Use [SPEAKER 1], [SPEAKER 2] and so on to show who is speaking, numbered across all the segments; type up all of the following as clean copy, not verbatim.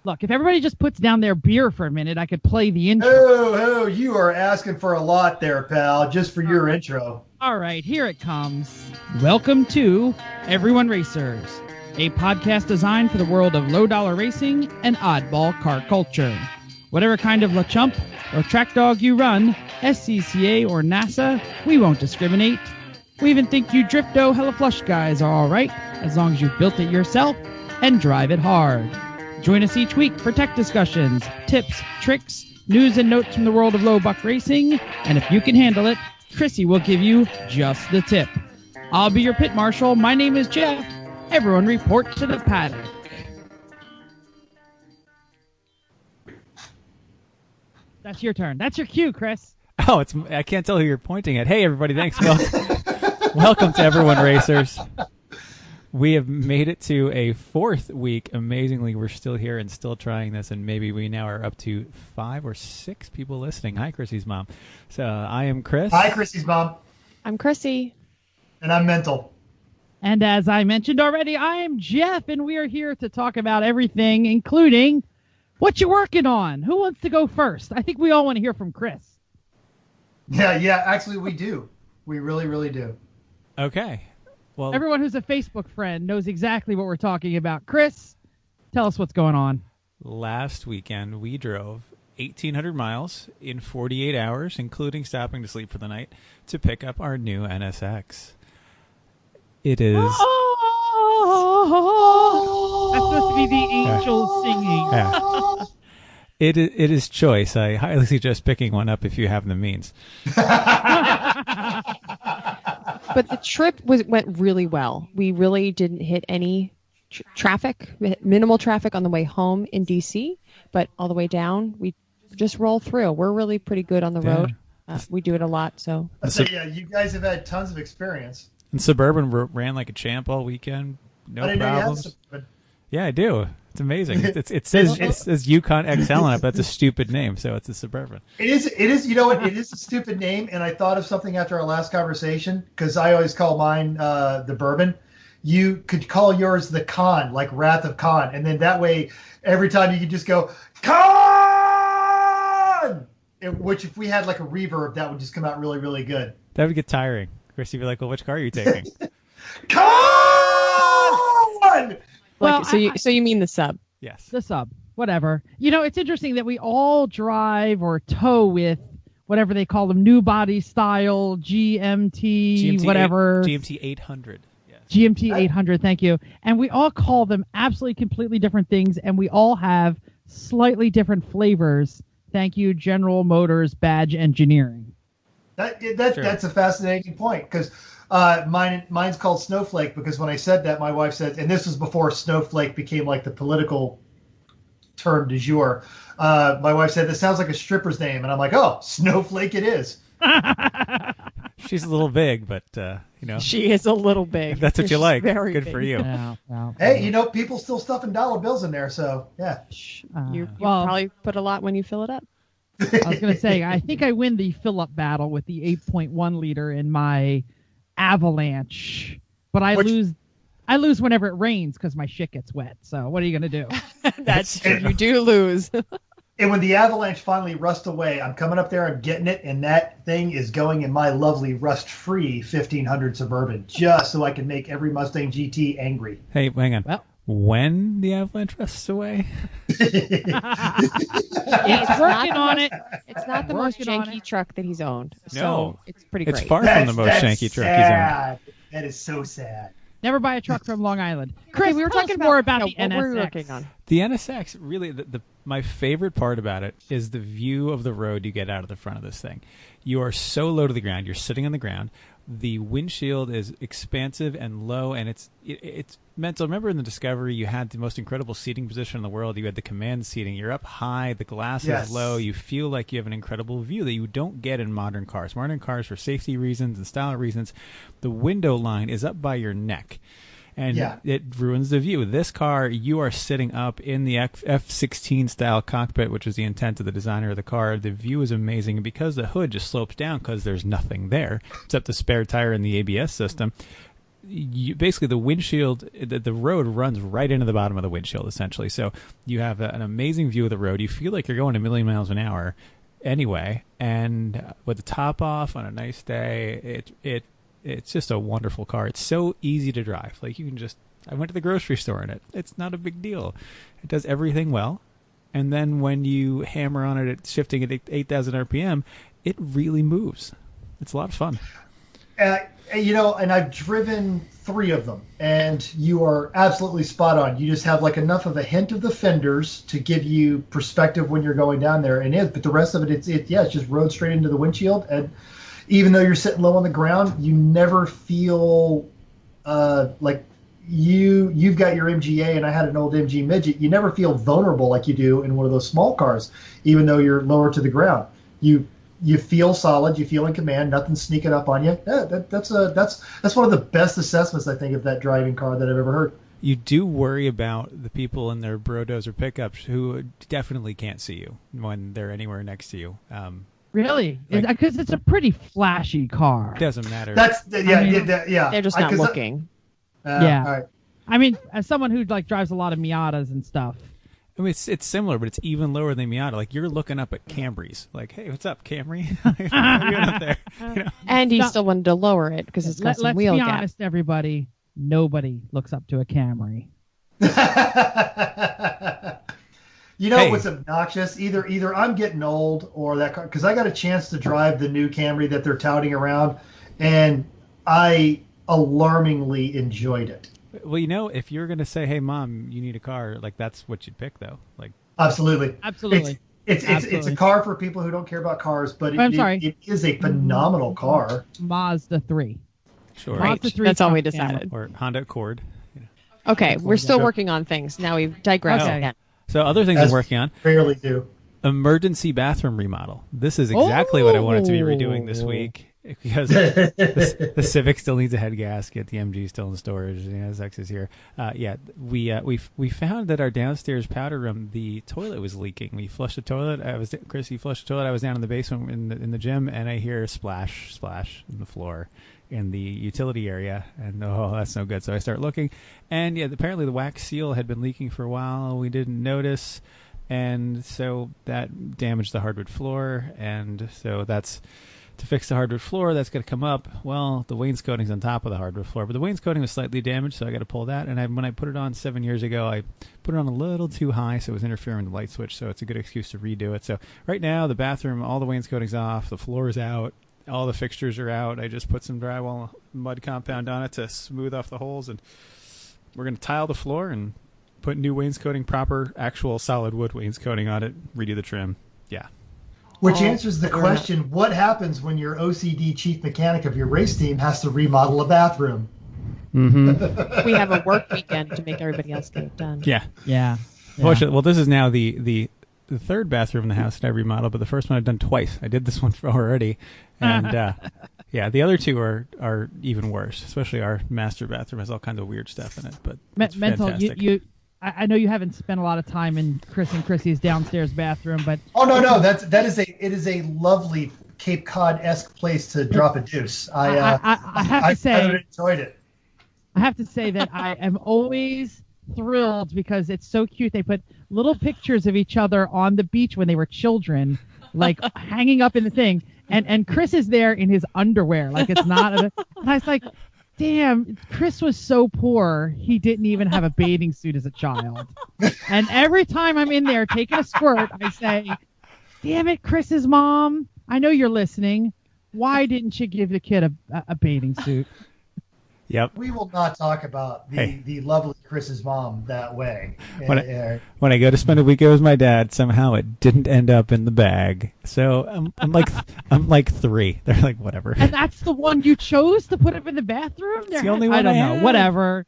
[SPEAKER 1] Look, if everybody just puts down their beer for a minute, I could play the intro.
[SPEAKER 2] Oh, you are asking for a lot there, pal, just for your intro.
[SPEAKER 1] All right, here it comes. Welcome to Everyone Racers, a podcast designed for the world of low-dollar racing and oddball car culture. Whatever kind of LeChump or track dog you run, SCCA or NASA, we won't discriminate. We even think you Drifto Hella Flush guys are all right, as long as you've built it yourself and drive it hard. Join us each week for tech discussions, tips, tricks, news and notes from the world of low buck racing, and if you can handle it, Chrissy will give you just the tip. I'll be your pit marshal. My name is Jeff. Everyone report to the paddock. That's your turn. That's your cue, Chris.
[SPEAKER 3] Oh, I can't tell who you're pointing at. Hey, everybody, thanks. Welcome to Everyone Racers. We have made it to a fourth week. Amazingly, we're still here and still trying this, and maybe we now are up to 5 or 6 people listening. Hi, Chrissy's mom. So I am Chris.
[SPEAKER 2] Hi, Chrissy's mom.
[SPEAKER 4] I'm Chrissy.
[SPEAKER 2] And I'm Mental.
[SPEAKER 1] And as I mentioned already, I am Jeff, and we are here to talk about everything, including what you're working on. Who wants to go first? I think we all want to hear from Chris.
[SPEAKER 2] Yeah, actually we do. We really, really do.
[SPEAKER 3] Okay. Well,
[SPEAKER 1] everyone who's a Facebook friend knows exactly what we're talking about. Chris, tell us what's going on.
[SPEAKER 3] Last weekend, we drove 1,800 miles in 48 hours, including stopping to sleep for the night, to pick up our new NSX. It is...
[SPEAKER 1] That's supposed to be the angels singing.
[SPEAKER 3] Yeah. It is choice. I highly suggest picking one up if you have the means.
[SPEAKER 4] But the trip went really well. We really didn't hit any traffic, minimal traffic on the way home in D.C., but all the way down, we just roll through. We're really pretty good on the road. We do it a lot. So
[SPEAKER 2] yeah, you guys have had tons of experience.
[SPEAKER 3] And Suburban ran like a champ all weekend. No problems. Yeah, I do. It's amazing. It says Yukon XL on it, but that's a stupid name, so it's a Suburban.
[SPEAKER 2] It is. You know what? It is a stupid name, and I thought of something after our last conversation, because I always call mine the Bourbon. You could call yours the Khan, like Wrath of Khan, and then that way, every time you could just go, Khan! Which, if we had like a reverb, that would just come out really, really good.
[SPEAKER 3] That would get tiring. Chris, you'd be like, well, which car are you taking?
[SPEAKER 2] Khan!
[SPEAKER 4] Well, so you mean the sub?
[SPEAKER 3] Yes.
[SPEAKER 1] The sub. Whatever. You know, it's interesting that we all drive or tow with whatever they call them, new body style, GMT whatever.
[SPEAKER 3] GMT 800. Yes.
[SPEAKER 1] GMT 800, thank you. And we all call them absolutely completely different things, and we all have slightly different flavors. Thank you, General Motors Badge Engineering.
[SPEAKER 2] That's a fascinating point, because mine's called Snowflake, because when I said that, my wife said, and this was before Snowflake became like the political term du jour. My wife said, this sounds like a stripper's name. And I'm like, oh, Snowflake it is.
[SPEAKER 3] She's a little big, but,
[SPEAKER 4] She is a little big.
[SPEAKER 3] If that's what you like.
[SPEAKER 4] Very
[SPEAKER 3] Good
[SPEAKER 4] big.
[SPEAKER 3] for you.
[SPEAKER 1] Yeah,
[SPEAKER 2] hey, people still stuffing dollar bills in there. So, yeah.
[SPEAKER 4] You probably put a lot when you fill it up.
[SPEAKER 1] I was going to say, I think I win the fill-up battle with the 8.1 liter in my Avalanche, but I lose whenever it rains because my shit gets wet. So what are you going to do?
[SPEAKER 4] That's true. You do lose.
[SPEAKER 2] And when the Avalanche finally rusts away, I'm coming up there and getting it, and that thing is going in my lovely rust-free 1500 Suburban, just so I can make every Mustang GT angry.
[SPEAKER 3] Hey, hang on.
[SPEAKER 1] Well,
[SPEAKER 3] when the Avalanche rusts away?
[SPEAKER 1] It's working on it.
[SPEAKER 4] It's not the most janky truck that he's owned. So
[SPEAKER 3] No.
[SPEAKER 4] it's pretty great.
[SPEAKER 3] It's far from the most janky truck he's owned.
[SPEAKER 2] That is so sad.
[SPEAKER 1] Never buy a truck from Long Island. Chris,
[SPEAKER 4] we were
[SPEAKER 1] tell
[SPEAKER 4] talking
[SPEAKER 1] us more
[SPEAKER 4] about
[SPEAKER 1] about the
[SPEAKER 4] what
[SPEAKER 1] NSX.
[SPEAKER 4] we're working on.
[SPEAKER 3] The NSX, really, my favorite part about it is the view of the road you get out of the front of this thing. You are so low to the ground. You're sitting on the ground. The windshield is expansive and low, and it's mental. Remember in the Discovery, you had the most incredible seating position in the world. You had the command seating. You're up high. The glass is low. You feel like you have an incredible view that you don't get in modern cars. Modern cars, for safety reasons and style reasons, the window line is up by your neck. And it ruins the view. This car, you are sitting up in the F-16 style cockpit, which is the intent of the designer of the car. The view is amazing. And because the hood just slopes down because there's nothing there except the spare tire and the ABS system, basically the windshield, the road runs right into the bottom of the windshield, essentially. So you have an amazing view of the road. You feel like you're going a million miles an hour anyway. And with the top off on a nice day, it's just a wonderful car. It's so easy to drive. Like I went to the grocery store in it. It's not a big deal. It does everything well. And then when you hammer on it, shifting at 8,000 RPM, it really moves. It's a lot of fun.
[SPEAKER 2] And I've driven 3 of them, and you are absolutely spot on. You just have like enough of a hint of the fenders to give you perspective when you're going down there, but the rest of it, it's just road straight into the windshield. And even though you're sitting low on the ground, you never feel like you've got your MGA, and I had an old MG Midget. You never feel vulnerable like you do in one of those small cars, even though you're lower to the ground. You feel solid. You feel in command. Nothing's sneaking up on you. Yeah, that's one of the best assessments, I think, of that driving car that I've ever heard.
[SPEAKER 3] You do worry about the people in their Brodos pickups who definitely can't see you when they're anywhere next to you.
[SPEAKER 1] Really? Because it's a pretty flashy car.
[SPEAKER 3] Doesn't matter.
[SPEAKER 2] Yeah.
[SPEAKER 4] They're just not looking.
[SPEAKER 1] Yeah.
[SPEAKER 2] All right.
[SPEAKER 1] I mean, as someone who drives a lot of Miatas and stuff.
[SPEAKER 3] I mean, it's similar, but it's even lower than Miata. Like, you're looking up at Camrys. Like, hey, what's up, Camry? How you doing up there? You know?
[SPEAKER 4] And he still wanted to lower it because it's got some wheel gap.
[SPEAKER 1] Let's be honest, everybody. Nobody looks up to a Camry.
[SPEAKER 2] What's obnoxious? Either I'm getting old or that car, because I got a chance to drive the new Camry that they're touting around, and I alarmingly enjoyed it.
[SPEAKER 3] Well, if you're going to say, hey, Mom, you need a car, like, that's what you'd pick, though. Like,
[SPEAKER 2] Absolutely. It's
[SPEAKER 1] Absolutely.
[SPEAKER 2] a car for people who don't care about cars, but it is a phenomenal car.
[SPEAKER 1] Mazda 3.
[SPEAKER 3] Sure.
[SPEAKER 4] Right.
[SPEAKER 1] Mazda 3
[SPEAKER 4] That's all we
[SPEAKER 1] Truck Cam.
[SPEAKER 4] decided.
[SPEAKER 3] Or Honda Accord.
[SPEAKER 4] Okay, we're still working on things. Now we've digressed again.
[SPEAKER 3] So other things I'm working on.
[SPEAKER 2] Rarely do.
[SPEAKER 3] Emergency bathroom remodel. This is exactly what I wanted to be redoing this week. Because the Civic still needs a head gasket, the MG still in storage, X is here. We found that our downstairs powder room, the toilet was leaking. We flushed the toilet. Chrissy flushed the toilet. I was down in the basement in the gym, and I hear splash in the floor in the utility area, and that's no good. So I start looking, and apparently the wax seal had been leaking for a while. We didn't notice, and so that damaged the hardwood floor, and so that's. To fix the hardwood floor, that's going to come up. Well, the wainscoting's on top of the hardwood floor, but the wainscoting was slightly damaged, so I got to pull that. And when I put it on 7 years ago, I put it on a little too high, so it was interfering with the light switch, so it's a good excuse to redo it. So right now, the bathroom, all the wainscoting's off, the floor is out, all the fixtures are out. I just put some drywall mud compound on it to smooth off the holes, and we're going to tile the floor and put new wainscoting, proper, actual solid wood wainscoting on it, redo the trim. Yeah.
[SPEAKER 2] Which answers the question, what happens when your OCD chief mechanic of your race team has to remodel a bathroom?
[SPEAKER 3] Mm-hmm.
[SPEAKER 4] We have a work weekend to make everybody else get it done.
[SPEAKER 1] Yeah.
[SPEAKER 3] Well, this is now the third bathroom in the house that I remodeled, but the first one I've done twice. I did this one already. And, the other two are even worse, especially our master bathroom has all kinds of weird stuff in it. But it's fantastic.
[SPEAKER 1] I know you haven't spent a lot of time in Chris and Chrissy's downstairs bathroom, but
[SPEAKER 2] no, it is a lovely Cape Cod-esque place to drop a deuce. I have to say, I enjoyed it.
[SPEAKER 1] I have to say that I am always thrilled because it's so cute. They put little pictures of each other on the beach when they were children, like hanging up in the thing, and Chris is there in his underwear, like it's not. And I was like, damn, Chris was so poor, he didn't even have a bathing suit as a child. And every time I'm in there taking a squirt, I say, damn it, Chris's mom, I know you're listening. Why didn't you give the kid a bathing suit?
[SPEAKER 3] Yep.
[SPEAKER 2] We will not talk about the lovely Chris's mom that way.
[SPEAKER 3] When I go to spend a weekend with my dad, somehow it didn't end up in the bag. So I'm like 3. They're like, whatever.
[SPEAKER 1] And that's the one you chose to put up in the bathroom?
[SPEAKER 3] It's the only one
[SPEAKER 1] I don't know. Whatever.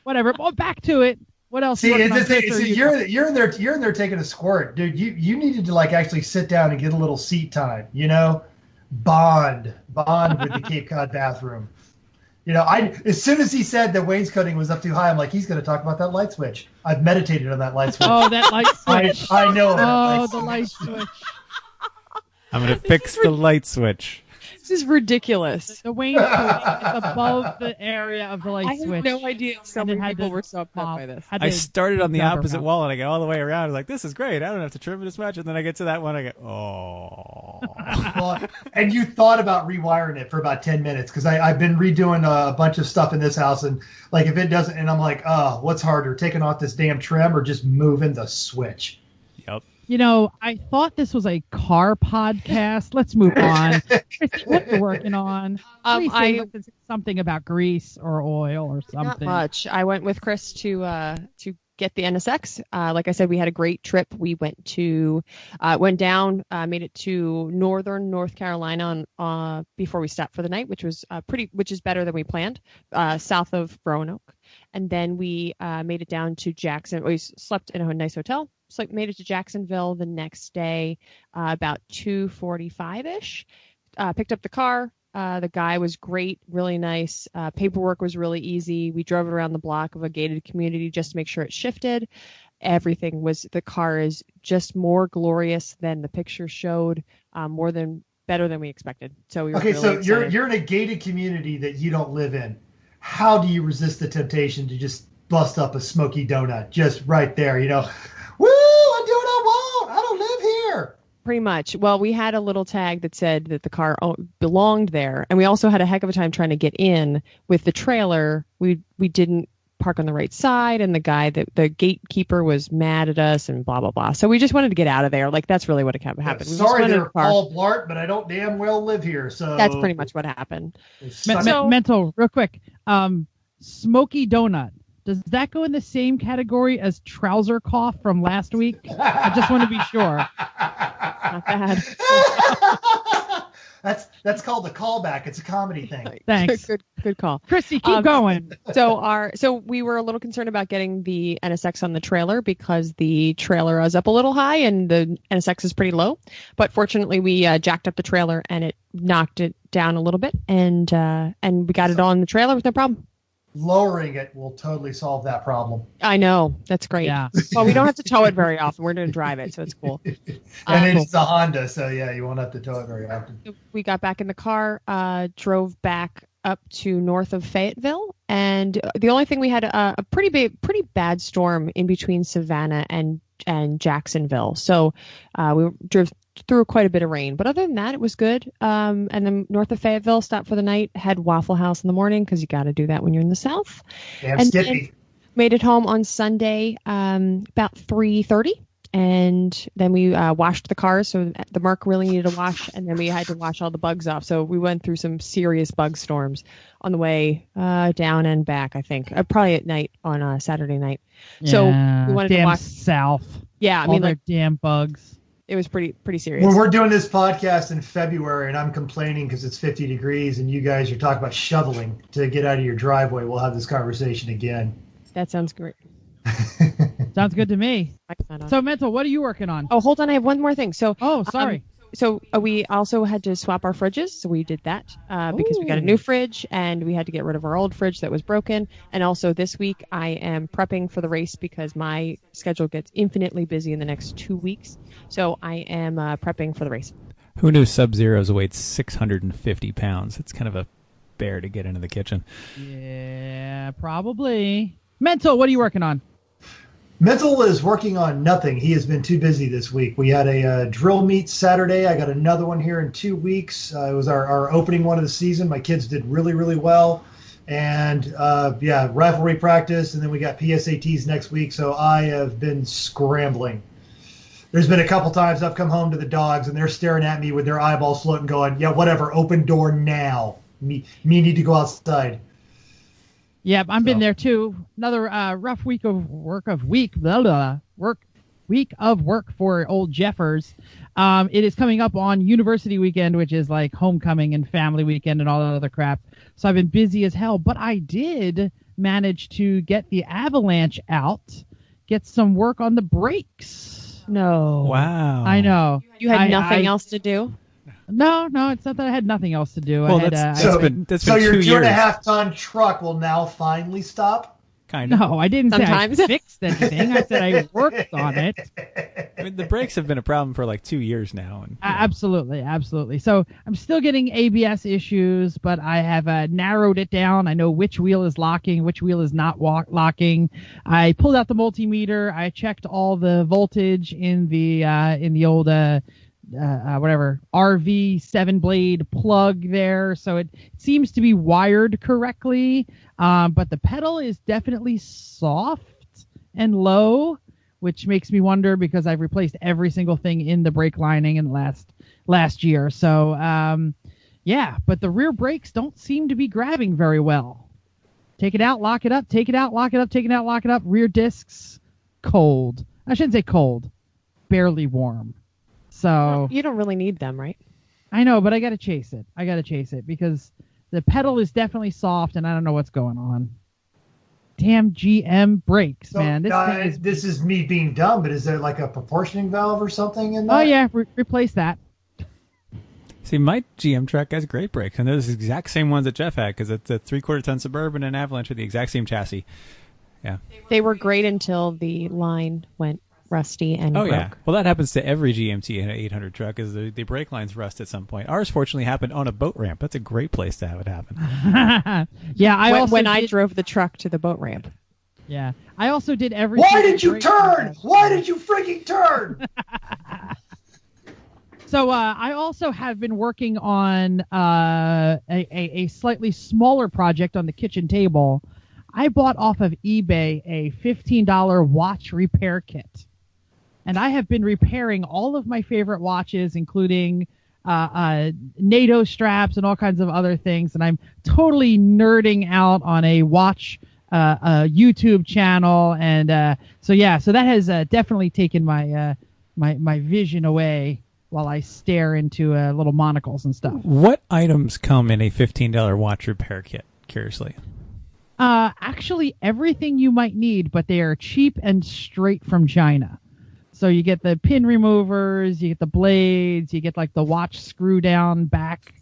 [SPEAKER 1] Well, back to it. What else?
[SPEAKER 2] See, you're in there taking a squirt, dude. You needed to actually sit down and get a little seat time. Bond with the Cape Cod bathroom. As soon as he said that wainscoting was up too high, I'm like, he's going to talk about that light switch. I've meditated on that light switch.
[SPEAKER 1] Oh, that light switch.
[SPEAKER 2] I know.
[SPEAKER 1] The light switch.
[SPEAKER 3] I'm going to fix the light switch.
[SPEAKER 4] This is ridiculous.
[SPEAKER 1] The wainscot is above the area of the light
[SPEAKER 4] I
[SPEAKER 1] switch.
[SPEAKER 4] had no idea so
[SPEAKER 1] And it
[SPEAKER 4] many
[SPEAKER 1] had
[SPEAKER 4] people
[SPEAKER 1] to
[SPEAKER 4] were so upset
[SPEAKER 1] pop.
[SPEAKER 4] by this.
[SPEAKER 1] Had
[SPEAKER 3] I
[SPEAKER 1] to
[SPEAKER 3] started on the
[SPEAKER 1] cover
[SPEAKER 3] opposite
[SPEAKER 1] mount.
[SPEAKER 3] wall and I go all the way around. I was like, this is great. I don't have to trim it as much. And then I get to that one. I go, oh.
[SPEAKER 2] Well, and you thought about rewiring it for about 10 minutes because I've been redoing a bunch of stuff in this house. And like if it doesn't, and I'm like, oh, what's harder, taking off this damn trim or just moving the switch?
[SPEAKER 3] Yep.
[SPEAKER 1] You know, I thought this was a car podcast. Let's move on. Chrissy, what are you working on? Please say something about grease or oil or something.
[SPEAKER 4] Not much. I went with Chris to get the NSX. Like I said, we had a great trip. We went down, made it to northern North Carolina before we stopped for the night, which was which is better than we planned, south of Roanoke. And then we made it down to Jackson. We slept in a nice hotel. So made it to Jacksonville the next day, about 2:45-ish. Picked up the car. The guy was great, really nice. Paperwork was really easy. We drove it around the block of a gated community just to make sure it shifted. The car is just more glorious than the picture showed, better than we expected. So we were
[SPEAKER 2] okay,
[SPEAKER 4] really
[SPEAKER 2] so
[SPEAKER 4] excited.
[SPEAKER 2] you're in a gated community that you don't live in. How do you resist the temptation to just bust up a smoky donut just right there? You know, woo! I do what I want. I don't live here.
[SPEAKER 4] Pretty much. Well, we had a little tag that said that the car belonged there, and we also had a heck of a time trying to get in with the trailer. We didn't park on the right side, and the gatekeeper was mad at us and blah blah blah. So we just wanted to get out of there. Like that's really what happened.
[SPEAKER 2] Yeah,
[SPEAKER 4] We just
[SPEAKER 2] sorry,
[SPEAKER 4] wanted
[SPEAKER 2] they're
[SPEAKER 4] a car.
[SPEAKER 2] Paul Blart, but I don't damn well live here. So
[SPEAKER 4] That's pretty much what happened.
[SPEAKER 1] Mental, real quick. Smoky donut. Does that go in the same category as trouser cough from last week? I just want to be sure.
[SPEAKER 4] Not bad.
[SPEAKER 2] That's called a callback. It's a comedy thing.
[SPEAKER 1] Thanks.
[SPEAKER 4] Good call.
[SPEAKER 1] Chrissy, keep going.
[SPEAKER 4] So we were a little concerned about getting the NSX on the trailer because the trailer is up a little high and the NSX is pretty low. But fortunately, we jacked up the trailer and it knocked it down a little bit, and we got it on the trailer with no problem.
[SPEAKER 2] Lowering it will totally solve that problem.
[SPEAKER 4] I know. That's great.
[SPEAKER 1] Yeah.
[SPEAKER 4] Well, we don't have to tow it very often. We're going to drive it, so it's cool.
[SPEAKER 2] And it's a Honda, so yeah, you won't have to tow it very often.
[SPEAKER 4] We got back in the car, drove back up to north of Fayetteville, and the only thing we had a pretty bad storm in between Savannah and Jacksonville. So we drove through quite a bit of rain, but other than that, it was good. And then north of Fayetteville, stopped for the night, had Waffle House in the morning because you got to do that when you're in the South.
[SPEAKER 2] Damn
[SPEAKER 4] And
[SPEAKER 2] Skippy.
[SPEAKER 4] made it home on Sunday about 3:30, and then we washed the car. So the Merc really needed a wash, and then we had to wash all the bugs off. So we went through some serious bug storms on the way down and back. I think probably at night on Saturday night. So we wanted to wash.
[SPEAKER 1] South.
[SPEAKER 4] Yeah, I
[SPEAKER 1] All
[SPEAKER 4] mean,
[SPEAKER 1] their
[SPEAKER 4] like
[SPEAKER 1] damn bugs.
[SPEAKER 4] it was pretty serious.
[SPEAKER 2] When we're doing this podcast in February and I'm complaining because it's 50 degrees and you guys are talking about shoveling to get out of your driveway, we'll have this conversation again.
[SPEAKER 4] That sounds great.
[SPEAKER 1] Sounds good to me. So, Mental, what are you working on?
[SPEAKER 4] Oh, hold on. I have one more thing. So,
[SPEAKER 1] sorry.
[SPEAKER 4] We also had to swap our fridges. So we did that because we got a new fridge and we had to get rid of our old fridge that was broken. And also this week I am prepping for the race because my schedule gets infinitely busy in the next 2 weeks. So I am prepping for the race.
[SPEAKER 3] Who knew Sub-Zero's weighed 650 pounds? It's kind of a bear to get into the kitchen.
[SPEAKER 1] Yeah, probably. Mental, what are you working on?
[SPEAKER 2] Mental is working on nothing. He has been too busy this week. We had a drill meet Saturday. I got another one here in 2 weeks. It was our opening one of the season. My kids did really, really well. And, rivalry practice. And then we got PSATs next week. So I have been scrambling. There's been a couple times I've come home to the dogs, and they're staring at me with their eyeballs floating going, yeah, whatever, open door now. Me need to go outside.
[SPEAKER 1] Yep, I've been there too. Another rough week of work for old Jeffers. It is coming up on University Weekend, which is like homecoming and family weekend and all that other crap. So I've been busy as hell, but I did manage to get the Avalanche out, get some work on the brakes.
[SPEAKER 4] No.
[SPEAKER 3] Wow.
[SPEAKER 1] I know.
[SPEAKER 4] You had nothing else to do?
[SPEAKER 1] No, it's not that I had nothing else to do.
[SPEAKER 3] Well,
[SPEAKER 1] I had,
[SPEAKER 3] that's been
[SPEAKER 2] so your
[SPEAKER 3] 2 years.
[SPEAKER 2] 2.5 ton truck will now finally stop?
[SPEAKER 3] Kind of.
[SPEAKER 1] No, I didn't
[SPEAKER 4] Sometimes.
[SPEAKER 1] say I fixed anything. I said I worked on it.
[SPEAKER 3] I mean, the brakes have been a problem for like 2 years now. And
[SPEAKER 1] Absolutely. So I'm still getting ABS issues, but I have narrowed it down. I know which wheel is locking, which wheel is not locking. I pulled out the multimeter. I checked all the voltage in the old whatever RV 7-blade plug there, so it seems to be wired correctly. But the pedal is definitely soft and low, which makes me wonder because I've replaced every single thing in the brake lining in last year. So yeah, but the rear brakes don't seem to be grabbing very well. Take it out, lock it up, take it out, lock it up, take it out, lock it up. Rear discs, cold. I shouldn't say cold, barely warm. So
[SPEAKER 4] well, you don't really need them, right?
[SPEAKER 1] I know, but I got to chase it because the pedal is definitely soft and I don't know what's going on. Damn GM brakes,
[SPEAKER 2] So,
[SPEAKER 1] man.
[SPEAKER 2] this is me being dumb, but is there like a proportioning valve or something in that?
[SPEAKER 1] Oh yeah, replace that.
[SPEAKER 3] see, my GM truck has great brakes, and they're the exact same ones that Jeff had because it's a 3/4 ton Suburban and Avalanche with the exact same chassis. Yeah.
[SPEAKER 4] They were great until the line went rusty and broke.
[SPEAKER 3] Yeah. Well, that happens to every GMT in an 800 truck is the brake lines rust at some point. Ours fortunately happened on a boat ramp. That's a great place to have it happen.
[SPEAKER 1] Yeah,
[SPEAKER 4] I drove the truck to the boat ramp.
[SPEAKER 1] Yeah, I also did everything.
[SPEAKER 2] Why did you turn? Why did you freaking turn?
[SPEAKER 1] So I also have been working on a slightly smaller project on the kitchen table. I bought off of eBay a $15 watch repair kit. And I have been repairing all of my favorite watches, including NATO straps and all kinds of other things. And I'm totally nerding out on a watch YouTube channel. And so that has definitely taken my my vision away while I stare into little monocles and stuff.
[SPEAKER 3] What items come in a $15 watch repair kit, curiously?
[SPEAKER 1] Actually, everything you might need, but they are cheap and straight from China. So you get the pin removers, you get the blades, you get like the watch screw down back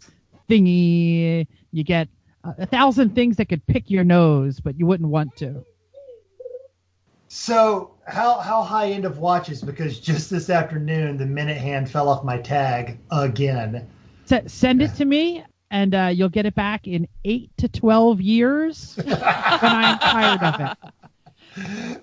[SPEAKER 1] thingy. You get 1,000 things that could pick your nose, but you wouldn't want to.
[SPEAKER 2] So how high end of watches? Because just this afternoon, the minute hand fell off my tag again.
[SPEAKER 1] Send it to me, and you'll get it back in 8 to 12 years when I'm tired of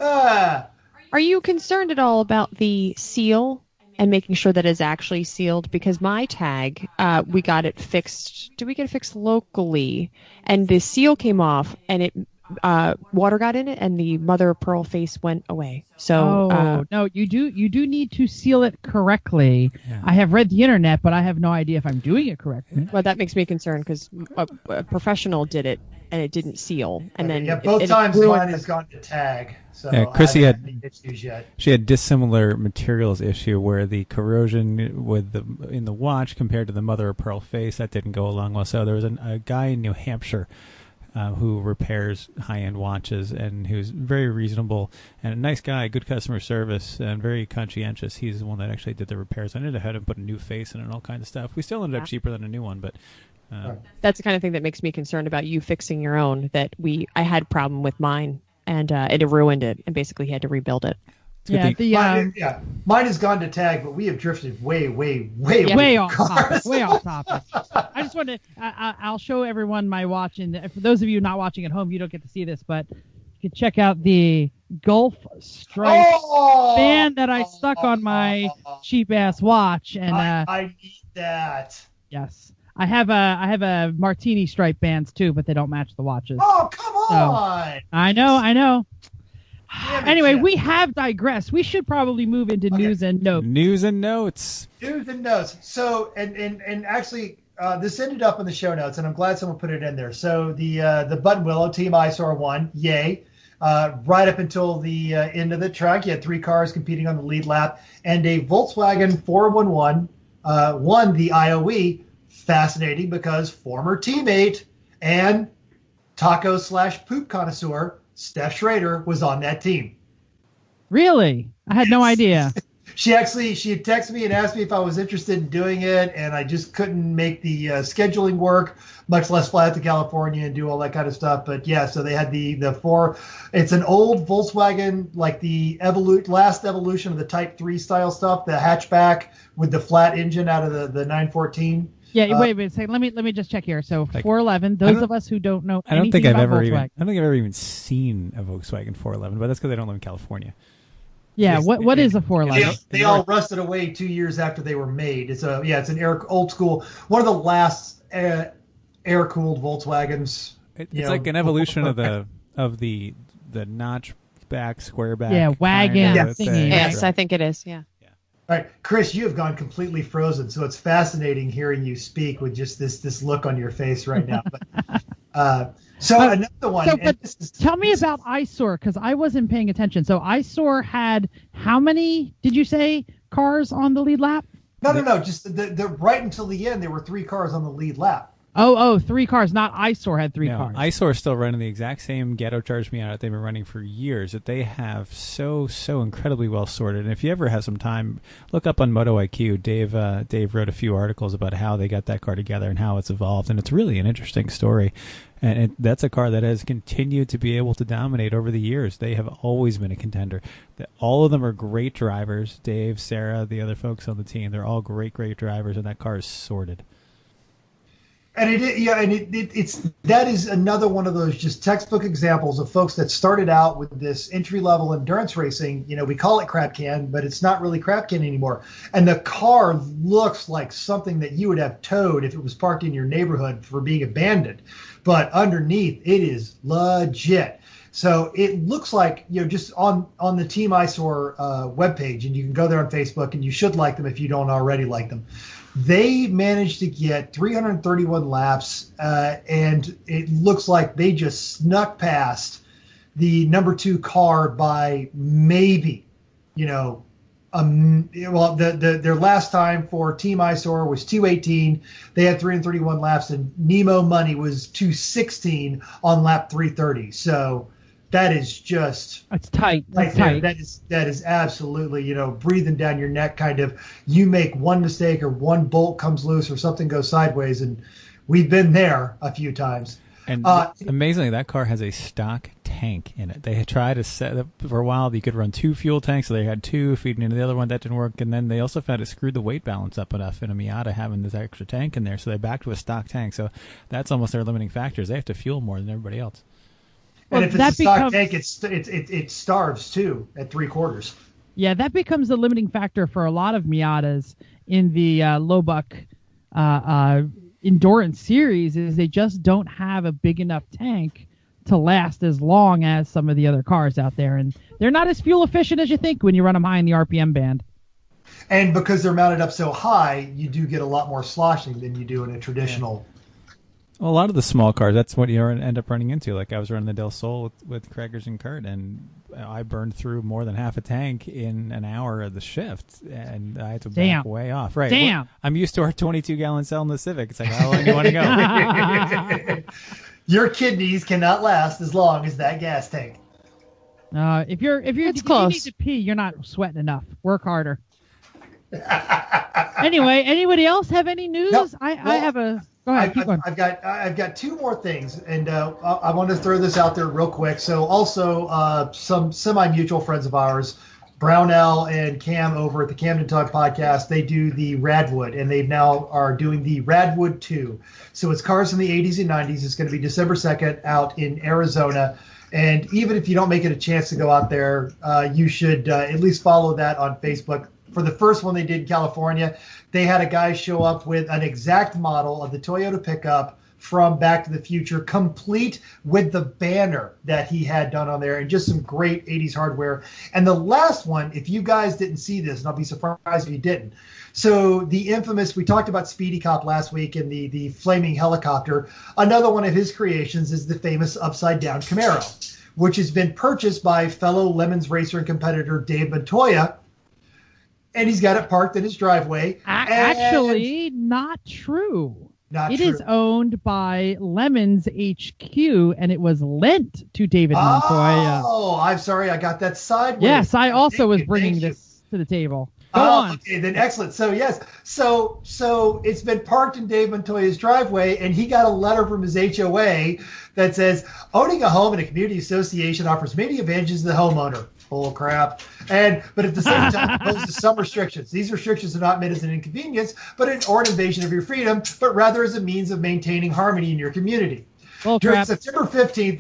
[SPEAKER 1] it.
[SPEAKER 4] Are you concerned at all about the seal and making sure that it's actually sealed? Because my tag, we got it fixed. Did we get it fixed locally? And the seal came off, and it water got in it, and the mother of pearl face went away. So
[SPEAKER 1] no, you do need to seal it correctly. Yeah. I have read the internet, but I have no idea if I'm doing it correctly.
[SPEAKER 4] Well, that makes me concerned because a professional did it and it didn't seal, and then
[SPEAKER 2] both times mine has gone to tag. So
[SPEAKER 3] Chrissy
[SPEAKER 2] I haven't had issues yet.
[SPEAKER 3] She had dissimilar materials issue where the corrosion in the watch compared to the mother of pearl face that didn't go along well. So there was a guy in New Hampshire who repairs high-end watches and who's very reasonable and a nice guy, good customer service, and very conscientious. He's the one that actually did the repairs. I ended up having to put a new face in and all kinds of stuff. We still ended up cheaper than a new one, but
[SPEAKER 4] that's the kind of thing that makes me concerned about you fixing your own. I had a problem with mine, and it ruined it, and basically had to rebuild it.
[SPEAKER 2] Mine has gone to tag, but we have drifted way
[SPEAKER 1] off topic. Way off topic. I just wanted to, I'll show everyone my watch, and for those of you not watching at home, you don't get to see this, but you can check out the Gulf Stripe band that I stuck on my cheap ass watch, and
[SPEAKER 2] I need that.
[SPEAKER 1] Yes, I have a Martini stripe bands too, but they don't match the watches.
[SPEAKER 2] Oh, come on!
[SPEAKER 1] So, I know. Anyway, we have digressed. We should probably move into news and notes.
[SPEAKER 3] News and notes.
[SPEAKER 2] So, and actually, this ended up in the show notes, and I'm glad someone put it in there. So the Button Willow Team Eyesore won, yay! Right up until the end of the track, you had 3 cars competing on the lead lap, and a Volkswagen 411 won the IOE. Fascinating because former teammate and taco/poop connoisseur Steph Schrader was on that team.
[SPEAKER 1] Really? I had no idea.
[SPEAKER 2] She had texted me and asked me if I was interested in doing it, and I just couldn't make the scheduling work, much less fly out to California and do all that kind of stuff. But yeah, so they had the four. It's an old Volkswagen, like the last evolution of the Type 3 style stuff, the hatchback with the flat engine out of the 914.
[SPEAKER 1] Yeah, wait a second. Let me just check here. So 411. Those of us who don't know
[SPEAKER 3] I don't think
[SPEAKER 1] anything
[SPEAKER 3] I've
[SPEAKER 1] about
[SPEAKER 3] ever
[SPEAKER 1] Volkswagen.
[SPEAKER 3] I don't think I've ever even seen a Volkswagen 411, but that's because I don't live in California.
[SPEAKER 1] Yeah, what is a 411?
[SPEAKER 2] They all rusted away 2 years after they were made. It's an old school, one of the last air cooled Volkswagens.
[SPEAKER 3] It's like an evolution of the notchback, square back.
[SPEAKER 1] Yeah, wagon
[SPEAKER 4] thingy. Yes, I think it is. Yeah.
[SPEAKER 2] All right, Chris, you have gone completely frozen, so it's fascinating hearing you speak with just this look on your face right now. But, another one.
[SPEAKER 1] Tell me about Eyesore, because I wasn't paying attention. So Eyesore had how many, did you say, cars on the lead lap?
[SPEAKER 2] No. Just the right until the end, there were 3 cars on the lead lap.
[SPEAKER 1] Oh, 3 cars. Not Eyesore had 3 cars.
[SPEAKER 3] Eyesore is still running the exact same ghetto charge me out that they've been running for years. That they have so incredibly well sorted. And if you ever have some time, look up on Moto IQ. Dave wrote a few articles about how they got that car together and how it's evolved, and it's really an interesting story. And that's a car that has continued to be able to dominate over the years. They have always been a contender. All of them are great drivers. Dave, Sarah, the other folks on the team, they're all great drivers, and that car is sorted.
[SPEAKER 2] And that is another one of those just textbook examples of folks that started out with this entry-level endurance racing. We call it crapcan, but it's not really crapcan anymore. And the car looks like something that you would have towed if it was parked in your neighborhood for being abandoned. But underneath, it is legit. So it looks like, just on the Team Eyesore webpage, and you can go there on Facebook, and you should like them if you don't already like them. They managed to get 331 laps, and it looks like they just snuck past the number 2 car by maybe, their last time for Team Eyesore was 2:18. They had 331 laps, and Nemo Money was 2:16 on lap 330. So that is just
[SPEAKER 1] it's tight.
[SPEAKER 2] That's tight. That is absolutely, breathing down your neck kind of. You make one mistake or one bolt comes loose or something goes sideways, and we've been there a few times.
[SPEAKER 3] And amazingly, that car has a stock tank in it. They had tried to set up for a while. You could run 2 fuel tanks, so they had 2 feeding into the other one. That didn't work. And then they also found it screwed the weight balance up enough in a Miata having this extra tank in there, so they're back to a stock tank. So that's almost their limiting factors. They have to fuel more than everybody else.
[SPEAKER 2] And if it's a stock tank, it starves too at 3/4.
[SPEAKER 1] Yeah, that becomes the limiting factor for a lot of Miatas in the low buck endurance series. Is they just don't have a big enough tank to last as long as some of the other cars out there, and they're not as fuel efficient as you think when you run them high in the RPM band.
[SPEAKER 2] And because they're mounted up so high, you do get a lot more sloshing than you do in a traditional.
[SPEAKER 3] Yeah. Well, a lot of the small cars, that's what you end up running into. Like I was running the Del Sol with Craigers and Kurt, and I burned through more than half a tank in an hour of the shift, and I had to back way off. Right.
[SPEAKER 1] Damn.
[SPEAKER 3] Well, I'm used to our 22-gallon cell in the Civic. It's like, how long do you want to go?
[SPEAKER 2] Your kidneys cannot last as long as that gas tank.
[SPEAKER 1] If you need to pee, you're not sweating enough. Work harder. Anyway, anybody else have any news?
[SPEAKER 2] Nope.
[SPEAKER 1] I have a. Go ahead, keep going.
[SPEAKER 2] I've got 2 more things, and I want to throw this out there real quick. So also some semi-mutual friends of ours, Brownell and Cam over at the Camden Talk podcast, they do the Radwood, and they now are doing the Radwood 2. So it's cars in the 80s and 90s. It's going to be December 2nd out in Arizona. And even if you don't make it a chance to go out there, you should at least follow that on Facebook. For the first one they did in California, they had a guy show up with an exact model of the Toyota pickup from Back to the Future, complete with the banner that he had done on there, and just some great 80s hardware. And the last one, if you guys didn't see this, and I'll be surprised if you didn't. So the infamous, we talked about Speedy Cop last week and the flaming helicopter. Another one of his creations is the famous upside down Camaro, which has been purchased by fellow Lemons racer and competitor Dave Montoya. And he's got it parked in his driveway.
[SPEAKER 1] Actually, not true.
[SPEAKER 2] It
[SPEAKER 1] is owned by Lemons HQ, and it was lent to David Montoya.
[SPEAKER 2] Oh, I'm sorry. I got that sideways.
[SPEAKER 1] Yes, I also was bringing this to the table. Go on.
[SPEAKER 2] Okay, then excellent. So yes, so it's been parked in Dave Montoya's driveway, and he got a letter from his HOA that says owning a home in a community association offers many advantages to the homeowner. Bull crap. But at the same time, imposes some restrictions. These restrictions are not meant as an inconvenience, or an invasion of your freedom, but rather as a means of maintaining harmony in your community. During a September 15th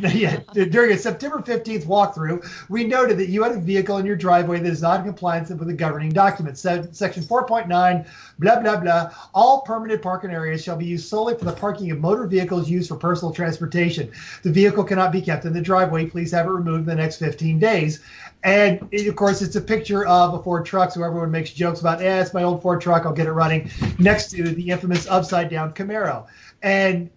[SPEAKER 2] walkthrough, we noted that you had a vehicle in your driveway that is not in compliance with the governing documents. Section 4.9, blah, blah, blah. All permanent parking areas shall be used solely for the parking of motor vehicles used for personal transportation. The vehicle cannot be kept in the driveway. Please have it removed in the next 15 days. And, of course, it's a picture of a Ford truck, so everyone makes jokes about, it's my old Ford truck, I'll get it running, next to the infamous upside-down Camaro. And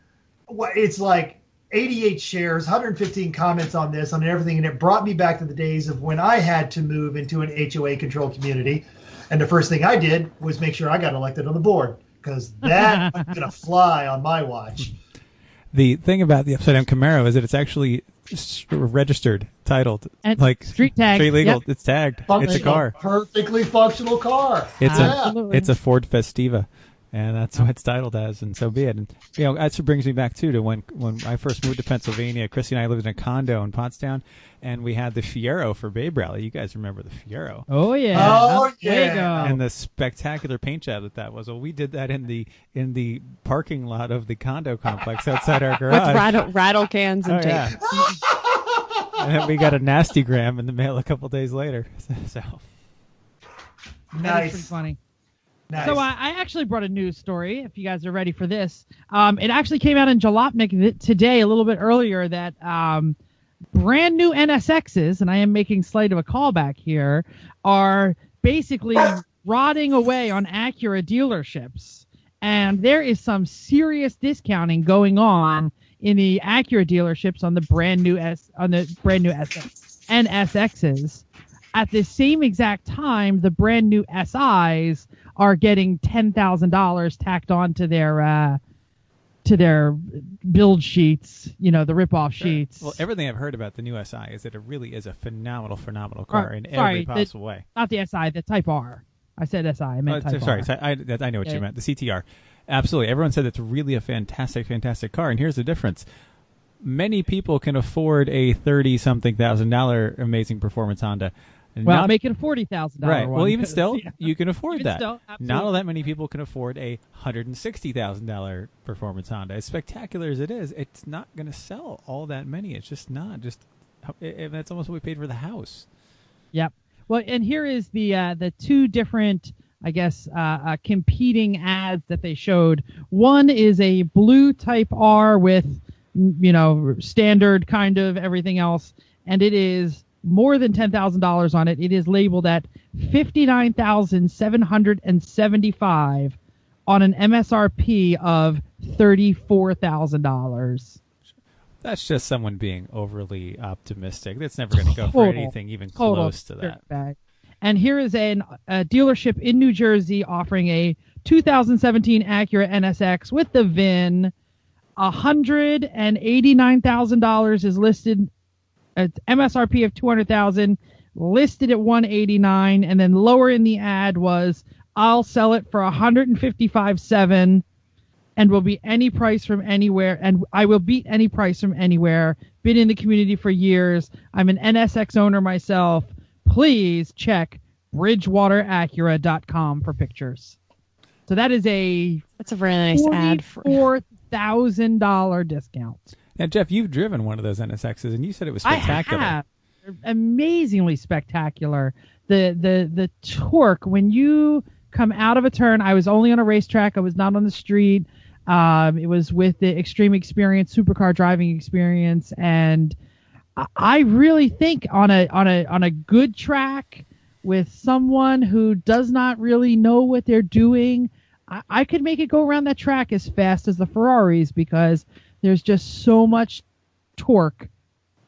[SPEAKER 2] it's like 88 shares, 115 comments on this, on everything, and it brought me back to the days of when I had to move into an HOA-controlled community. And the first thing I did was make sure I got elected on the board, because that was going to fly on my watch.
[SPEAKER 3] The thing about the upside-down Camaro is that it's actually registered, titled,
[SPEAKER 1] and
[SPEAKER 3] like
[SPEAKER 1] street tag.
[SPEAKER 3] Street legal.
[SPEAKER 1] Yep.
[SPEAKER 3] It's tagged. It's a car.
[SPEAKER 2] Perfectly functional car.
[SPEAKER 3] It's a Ford Festiva. And that's what it's titled as, and so be it. And that brings me back to when I first moved to Pennsylvania. Chrissy and I lived in a condo in Pottstown, and we had the Fiero for Babe Rally. You guys remember the Fiero?
[SPEAKER 1] Oh yeah,
[SPEAKER 3] And the spectacular paint job that was. Well, we did that in the parking lot of the condo complex outside our garage
[SPEAKER 4] with rattle cans and tape.
[SPEAKER 3] Yeah. And then we got a nasty gram in the mail a couple days later. So
[SPEAKER 2] nice,
[SPEAKER 1] that's pretty funny.
[SPEAKER 2] Nice.
[SPEAKER 1] So I actually brought a news story, if you guys are ready for this. It actually came out in Jalopnik today, a little bit earlier, that brand new NSXs, and I am making slight of a callback here, are basically rotting away on Acura dealerships. And there is some serious discounting going on in the Acura dealerships on the brand new NSXs. At the same exact time, the brand new SIs are getting $10,000 tacked on to their build sheets, the rip-off sheets.
[SPEAKER 3] Well, everything I've heard about the new SI is that it really is a phenomenal car in every possible way.
[SPEAKER 1] Not the SI, the Type R. I said SI, I meant Type
[SPEAKER 3] sorry,
[SPEAKER 1] R.
[SPEAKER 3] I know what you meant. The CTR. Absolutely. Everyone said it's really a fantastic, fantastic car, and here's the difference. Many people can afford a $30-something thousand amazing performance Honda.
[SPEAKER 1] Well, make it a $40,000
[SPEAKER 3] right.
[SPEAKER 1] one.
[SPEAKER 3] Well, even still, you can afford that.
[SPEAKER 1] Still,
[SPEAKER 3] not all that many people can afford a $160,000 performance Honda. As spectacular as it is, it's not going to sell all that many. It's just not. That's almost what we paid for the house.
[SPEAKER 1] Yep. Well, and here is the two different, I guess, competing ads that they showed. One is a blue Type R with, standard kind of everything else, and it is more than $10,000 on it. It is labeled at $59,775 on an MSRP of $34,000.
[SPEAKER 3] That's just someone being overly optimistic. That's never going to go for anything even close to that.
[SPEAKER 1] Bag. And here is a dealership in New Jersey offering a 2017 Acura NSX with the VIN. $189,000 is listed. MSRP of $200,000, listed at $189,000, and then lower in the ad was, "I'll sell it for $155,700, and will be any price from anywhere, and I will beat any price from anywhere. Been in the community for years. I'm an NSX owner myself. Please check BridgewaterAcura.com for pictures." So that's a
[SPEAKER 4] very nice ad for
[SPEAKER 1] $44,000 discount.
[SPEAKER 3] Now, Jeff, you've driven one of those NSXs, and you said it was spectacular.
[SPEAKER 1] I have. They're amazingly spectacular. The torque, when you come out of a turn, I was only on a racetrack. I was not on the street. It was with the Extreme Experience, supercar driving experience, and I really think on a good track with someone who does not really know what they're doing, I could make it go around that track as fast as the Ferraris, because there's just so much torque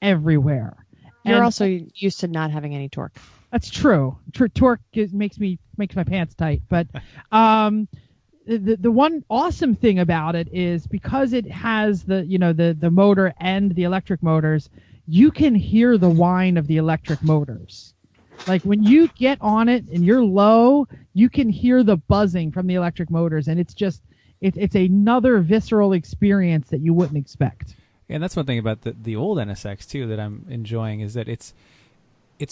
[SPEAKER 1] everywhere.
[SPEAKER 4] You're also used to not having any torque.
[SPEAKER 1] That's true. Torque makes my pants tight. But the one awesome thing about it is, because it has the motor and the electric motors, you can hear the whine of the electric motors. Like when you get on it and you're low, you can hear the buzzing from the electric motors, and it's another visceral experience that you wouldn't expect.
[SPEAKER 3] And that's one thing about the old NSX too that I'm enjoying, is that it's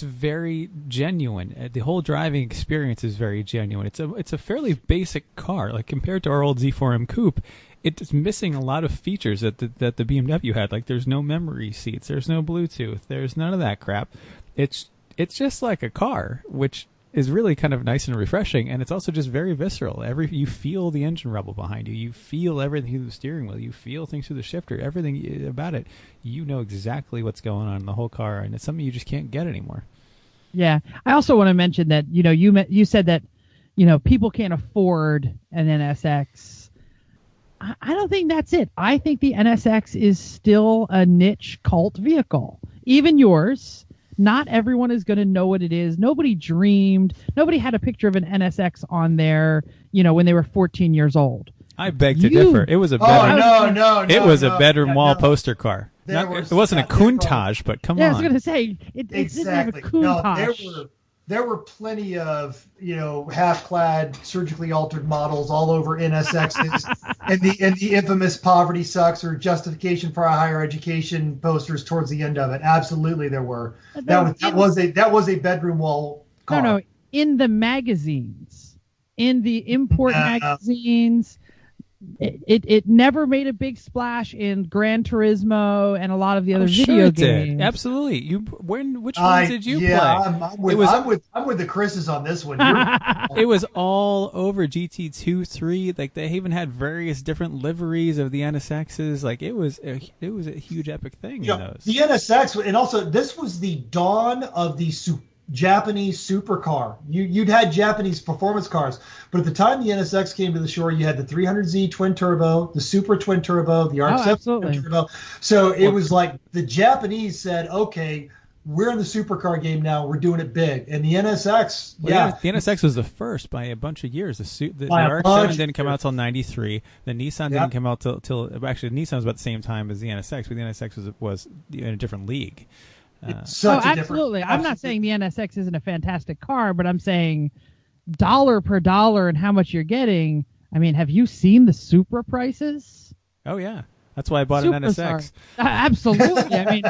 [SPEAKER 3] very genuine. The whole driving experience is very genuine. It's a fairly basic car, like compared to our old Z4M Coupe. It's missing a lot of features that the BMW had. Like there's no memory seats, there's no Bluetooth, there's none of that crap. It's just like a car, which is really kind of nice and refreshing, and it's also just very visceral. You feel the engine rumble behind you. You feel everything through the steering wheel. You feel things through the shifter. Everything about it. You know exactly what's going on in the whole car, and it's something you just can't get anymore.
[SPEAKER 1] Yeah. I also want to mention that, you said that, people can't afford an NSX. I don't think that's it. I think the NSX is still a niche cult vehicle. Even yours. Not everyone is going to know what it is. Nobody had a picture of an NSX on there, when they were 14 years old.
[SPEAKER 3] I beg to differ. It was a bedroom. It was a bedroom wall poster car. It wasn't a Countach, but come on.
[SPEAKER 1] I was going to say it didn't have a Countach.
[SPEAKER 2] No, there were plenty of half-clad, surgically altered models all over NSXs, and the infamous "poverty sucks" or "justification for a higher education" posters towards the end of it. Absolutely, there were. That was a bedroom wall car.
[SPEAKER 1] No, in the magazines, in the import magazines. It never made a big splash in Gran Turismo and a lot of the other video games.
[SPEAKER 3] Did. Absolutely. Which ones did you play?
[SPEAKER 2] I'm with the Chris's on this one.
[SPEAKER 3] It was all over GT2, 3. Like they even had various different liveries of the NSXs. Like it was a huge epic thing in those.
[SPEAKER 2] The NSX, and also this was the dawn of the Japanese supercar. You'd had Japanese performance cars, but at the time the NSX came to the shore, you had the 300Z twin turbo, the Super twin turbo, the RX-7 twin turbo. So it was like the Japanese said, "Okay, we're in the supercar game now. We're doing it big." And the NSX,
[SPEAKER 3] the NSX was the first by a bunch of years. The RX-7 didn't come out till '93. The Nissan didn't come out till actually Nissan was about the same time as the NSX, but the NSX was in a different league.
[SPEAKER 1] Absolutely. I'm not saying the NSX isn't a fantastic car, but I'm saying dollar per dollar and how much you're getting. I mean, have you seen the Supra prices?
[SPEAKER 3] Oh, yeah. That's why I bought an NSX.
[SPEAKER 1] Absolutely. I mean,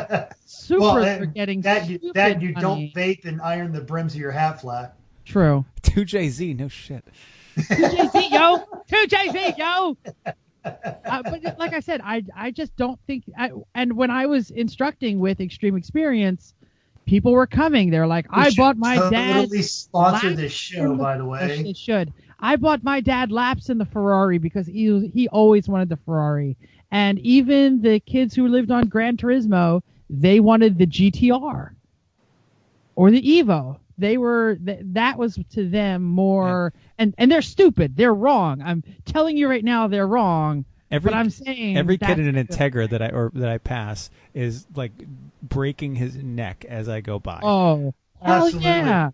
[SPEAKER 1] Supras are getting
[SPEAKER 2] that you don't vape and iron the brims of your hat flat.
[SPEAKER 1] True.
[SPEAKER 3] 2JZ, no shit.
[SPEAKER 1] 2JZ, yo! 2JZ, yo! But like I said, I just don't think. And when I was instructing with Extreme Experience, people were coming. They're like, I bought my dad.
[SPEAKER 2] Totally sponsor this show, by the way.
[SPEAKER 1] It should. I bought my dad laps in the Ferrari because he always wanted the Ferrari. And even the kids who lived on Gran Turismo, they wanted the GTR or the Evo. That was to them more, and they're stupid. They're wrong. I'm telling you right now, they're wrong. But I'm saying
[SPEAKER 3] every kid in an Integra that I pass is like breaking his neck as I go by.
[SPEAKER 1] Oh,
[SPEAKER 2] absolutely.
[SPEAKER 1] Hell yeah.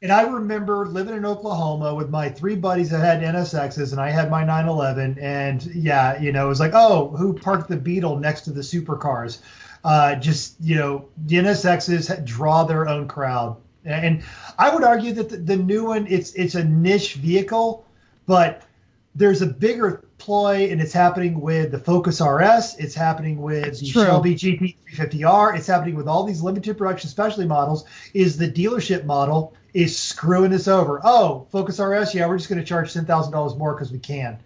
[SPEAKER 2] And I remember living in Oklahoma with my 3 buddies that had NSXs, and I had my 911. And it was like, oh, who parked the Beetle next to the supercars? The NSXs draw their own crowd. And I would argue that the new one, it's a niche vehicle, but there's a bigger ploy, and it's happening with the Focus RS. It's happening with the Shelby GT350R. It's happening with all these limited production specialty models. Is the dealership model is screwing us over? Oh, Focus RS, we're just going to charge $10,000 more because we can.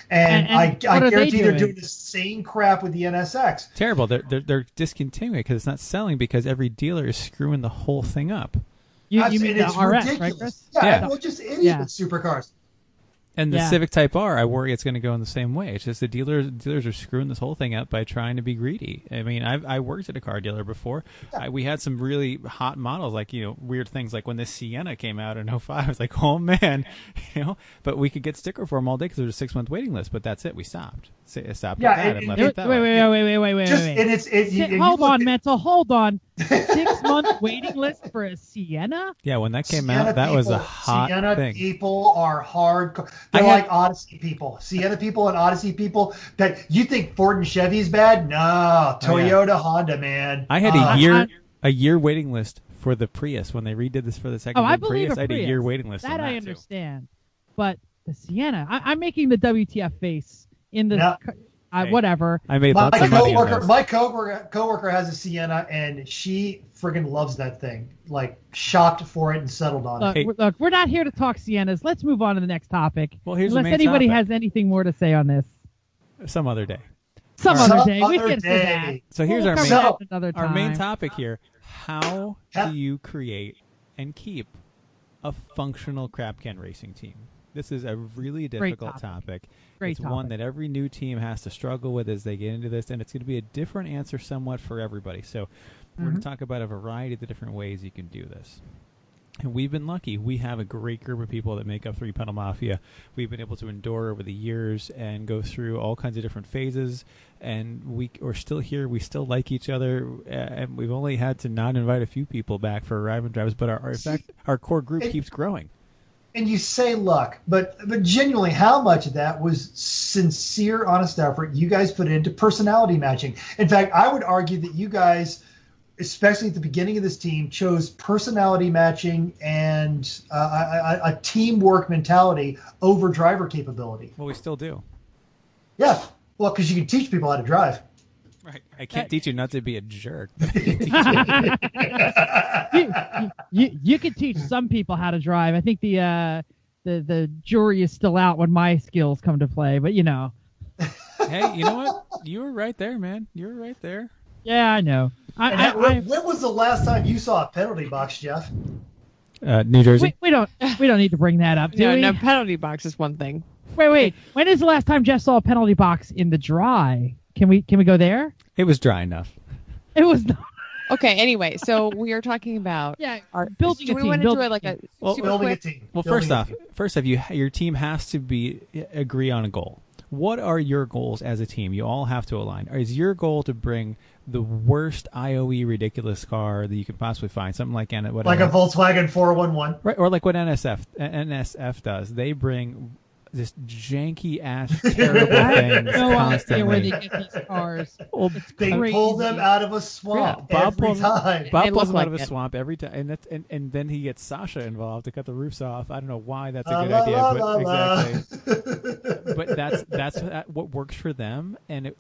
[SPEAKER 2] And I guarantee they're doing the same crap with the NSX.
[SPEAKER 3] Terrible. They're discontinuing it because it's not selling because every dealer is screwing the whole thing up.
[SPEAKER 1] You mean the RS,
[SPEAKER 2] ridiculous.
[SPEAKER 1] right, Chris?
[SPEAKER 2] Yeah. Well, just idiots with supercars.
[SPEAKER 3] And the Civic Type R, I worry it's going to go in the same way. It's just the dealers are screwing this whole thing up by trying to be greedy. I mean, I worked at a car dealer before. Yeah. We had some really hot models, like weird things, like when this Sienna came out in 2005. I was like, oh man, But we could get sticker for them all day because there was a 6-month waiting list. But that's it. We stopped. Stopped at that and left it that way.
[SPEAKER 1] Wait. Hold on, Mental. Hold on. 6-month waiting list for a Sienna?
[SPEAKER 3] Yeah, when that came out, that was a hot
[SPEAKER 2] Sienna
[SPEAKER 3] thing.
[SPEAKER 2] People are hardcore. They're like Odyssey people. Sienna people and Odyssey people that you think Ford and Chevy is bad? No, Toyota, Honda, man.
[SPEAKER 3] I had a year waiting list for the Prius when they redid this for the second
[SPEAKER 1] I believe
[SPEAKER 3] Prius.
[SPEAKER 1] a
[SPEAKER 3] I had a
[SPEAKER 1] Prius.
[SPEAKER 3] year waiting list.
[SPEAKER 1] That
[SPEAKER 3] on that
[SPEAKER 1] I
[SPEAKER 3] too.
[SPEAKER 1] understand, but the Sienna, I'm making the WTF face in the
[SPEAKER 3] Hey,
[SPEAKER 1] whatever.
[SPEAKER 3] I made
[SPEAKER 2] My
[SPEAKER 3] lots of money on those.
[SPEAKER 2] my coworker has a Sienna, and she friggin' loves that thing. Like, shopped for it and settled on it.
[SPEAKER 1] Look, we're not here to talk Siennas. Let's move on to the next topic.
[SPEAKER 3] Well, here's the
[SPEAKER 1] unless
[SPEAKER 3] main
[SPEAKER 1] anybody
[SPEAKER 3] topic.
[SPEAKER 1] has anything more to say on this.
[SPEAKER 3] Some other day.
[SPEAKER 1] Some
[SPEAKER 2] Some
[SPEAKER 1] other day. We
[SPEAKER 2] other
[SPEAKER 1] can say that.
[SPEAKER 2] day.
[SPEAKER 3] So here's
[SPEAKER 1] We'll
[SPEAKER 3] our
[SPEAKER 1] cover
[SPEAKER 3] main,
[SPEAKER 1] that another
[SPEAKER 3] our main
[SPEAKER 1] time.
[SPEAKER 3] topic here. How do you create and keep a functional crap can racing team? This is a really difficult topic. It's one that every new team has to struggle with as they get into this, and it's going to be a different answer somewhat for everybody. So we're going to talk about a variety of the different ways you can do this. And we've been lucky. We have a great group of people that make up 3-Pedal Mafia. We've been able to endure over the years and go through all kinds of different phases. And we're still here. We still like each other. And we've only had to not invite a few people back for arrive and drives. But our core group keeps growing.
[SPEAKER 2] And you say luck, but genuinely, how much of that was sincere, honest effort you guys put into personality matching? In fact, I would argue that you guys, especially at the beginning of this team, chose personality matching and a teamwork mentality over driver capability.
[SPEAKER 3] Well, we still do.
[SPEAKER 2] Yeah, well, because you can teach people how to drive.
[SPEAKER 3] Right. I can't teach you not to be a jerk.
[SPEAKER 1] You can teach some people how to drive. I think the jury is still out when my skills come to play, but you know.
[SPEAKER 3] Hey, you know what? You were right there, man. You were right there.
[SPEAKER 1] Yeah, I know.
[SPEAKER 2] When was the last time you saw a penalty box, Jeff?
[SPEAKER 3] New Jersey.
[SPEAKER 1] We don't need to bring that up, do we?
[SPEAKER 4] No, penalty box is one thing.
[SPEAKER 1] Wait. When is the last time Jeff saw a penalty box in the dry? Can we go there?
[SPEAKER 3] It was dry enough.
[SPEAKER 1] It was not.
[SPEAKER 4] Okay, anyway, so we are talking about
[SPEAKER 1] building a team.
[SPEAKER 4] Building a
[SPEAKER 2] team.
[SPEAKER 3] Well, first off, your team has to agree on a goal. What are your goals as a team? You all have to align. Is your goal to bring the worst IOE ridiculous car that you could possibly find? Something like a
[SPEAKER 2] Volkswagen 411,
[SPEAKER 3] right? Or like what NSF does. They bring this janky ass terrible things constantly.
[SPEAKER 1] Where they get these cars.
[SPEAKER 3] Well,
[SPEAKER 2] they pull them out of a swamp every time.
[SPEAKER 3] Bob pulls them out of a swamp every time, and then he gets Sasha involved to cut the roofs off. I don't know why that's a good idea, but exactly. But that's what works for them, and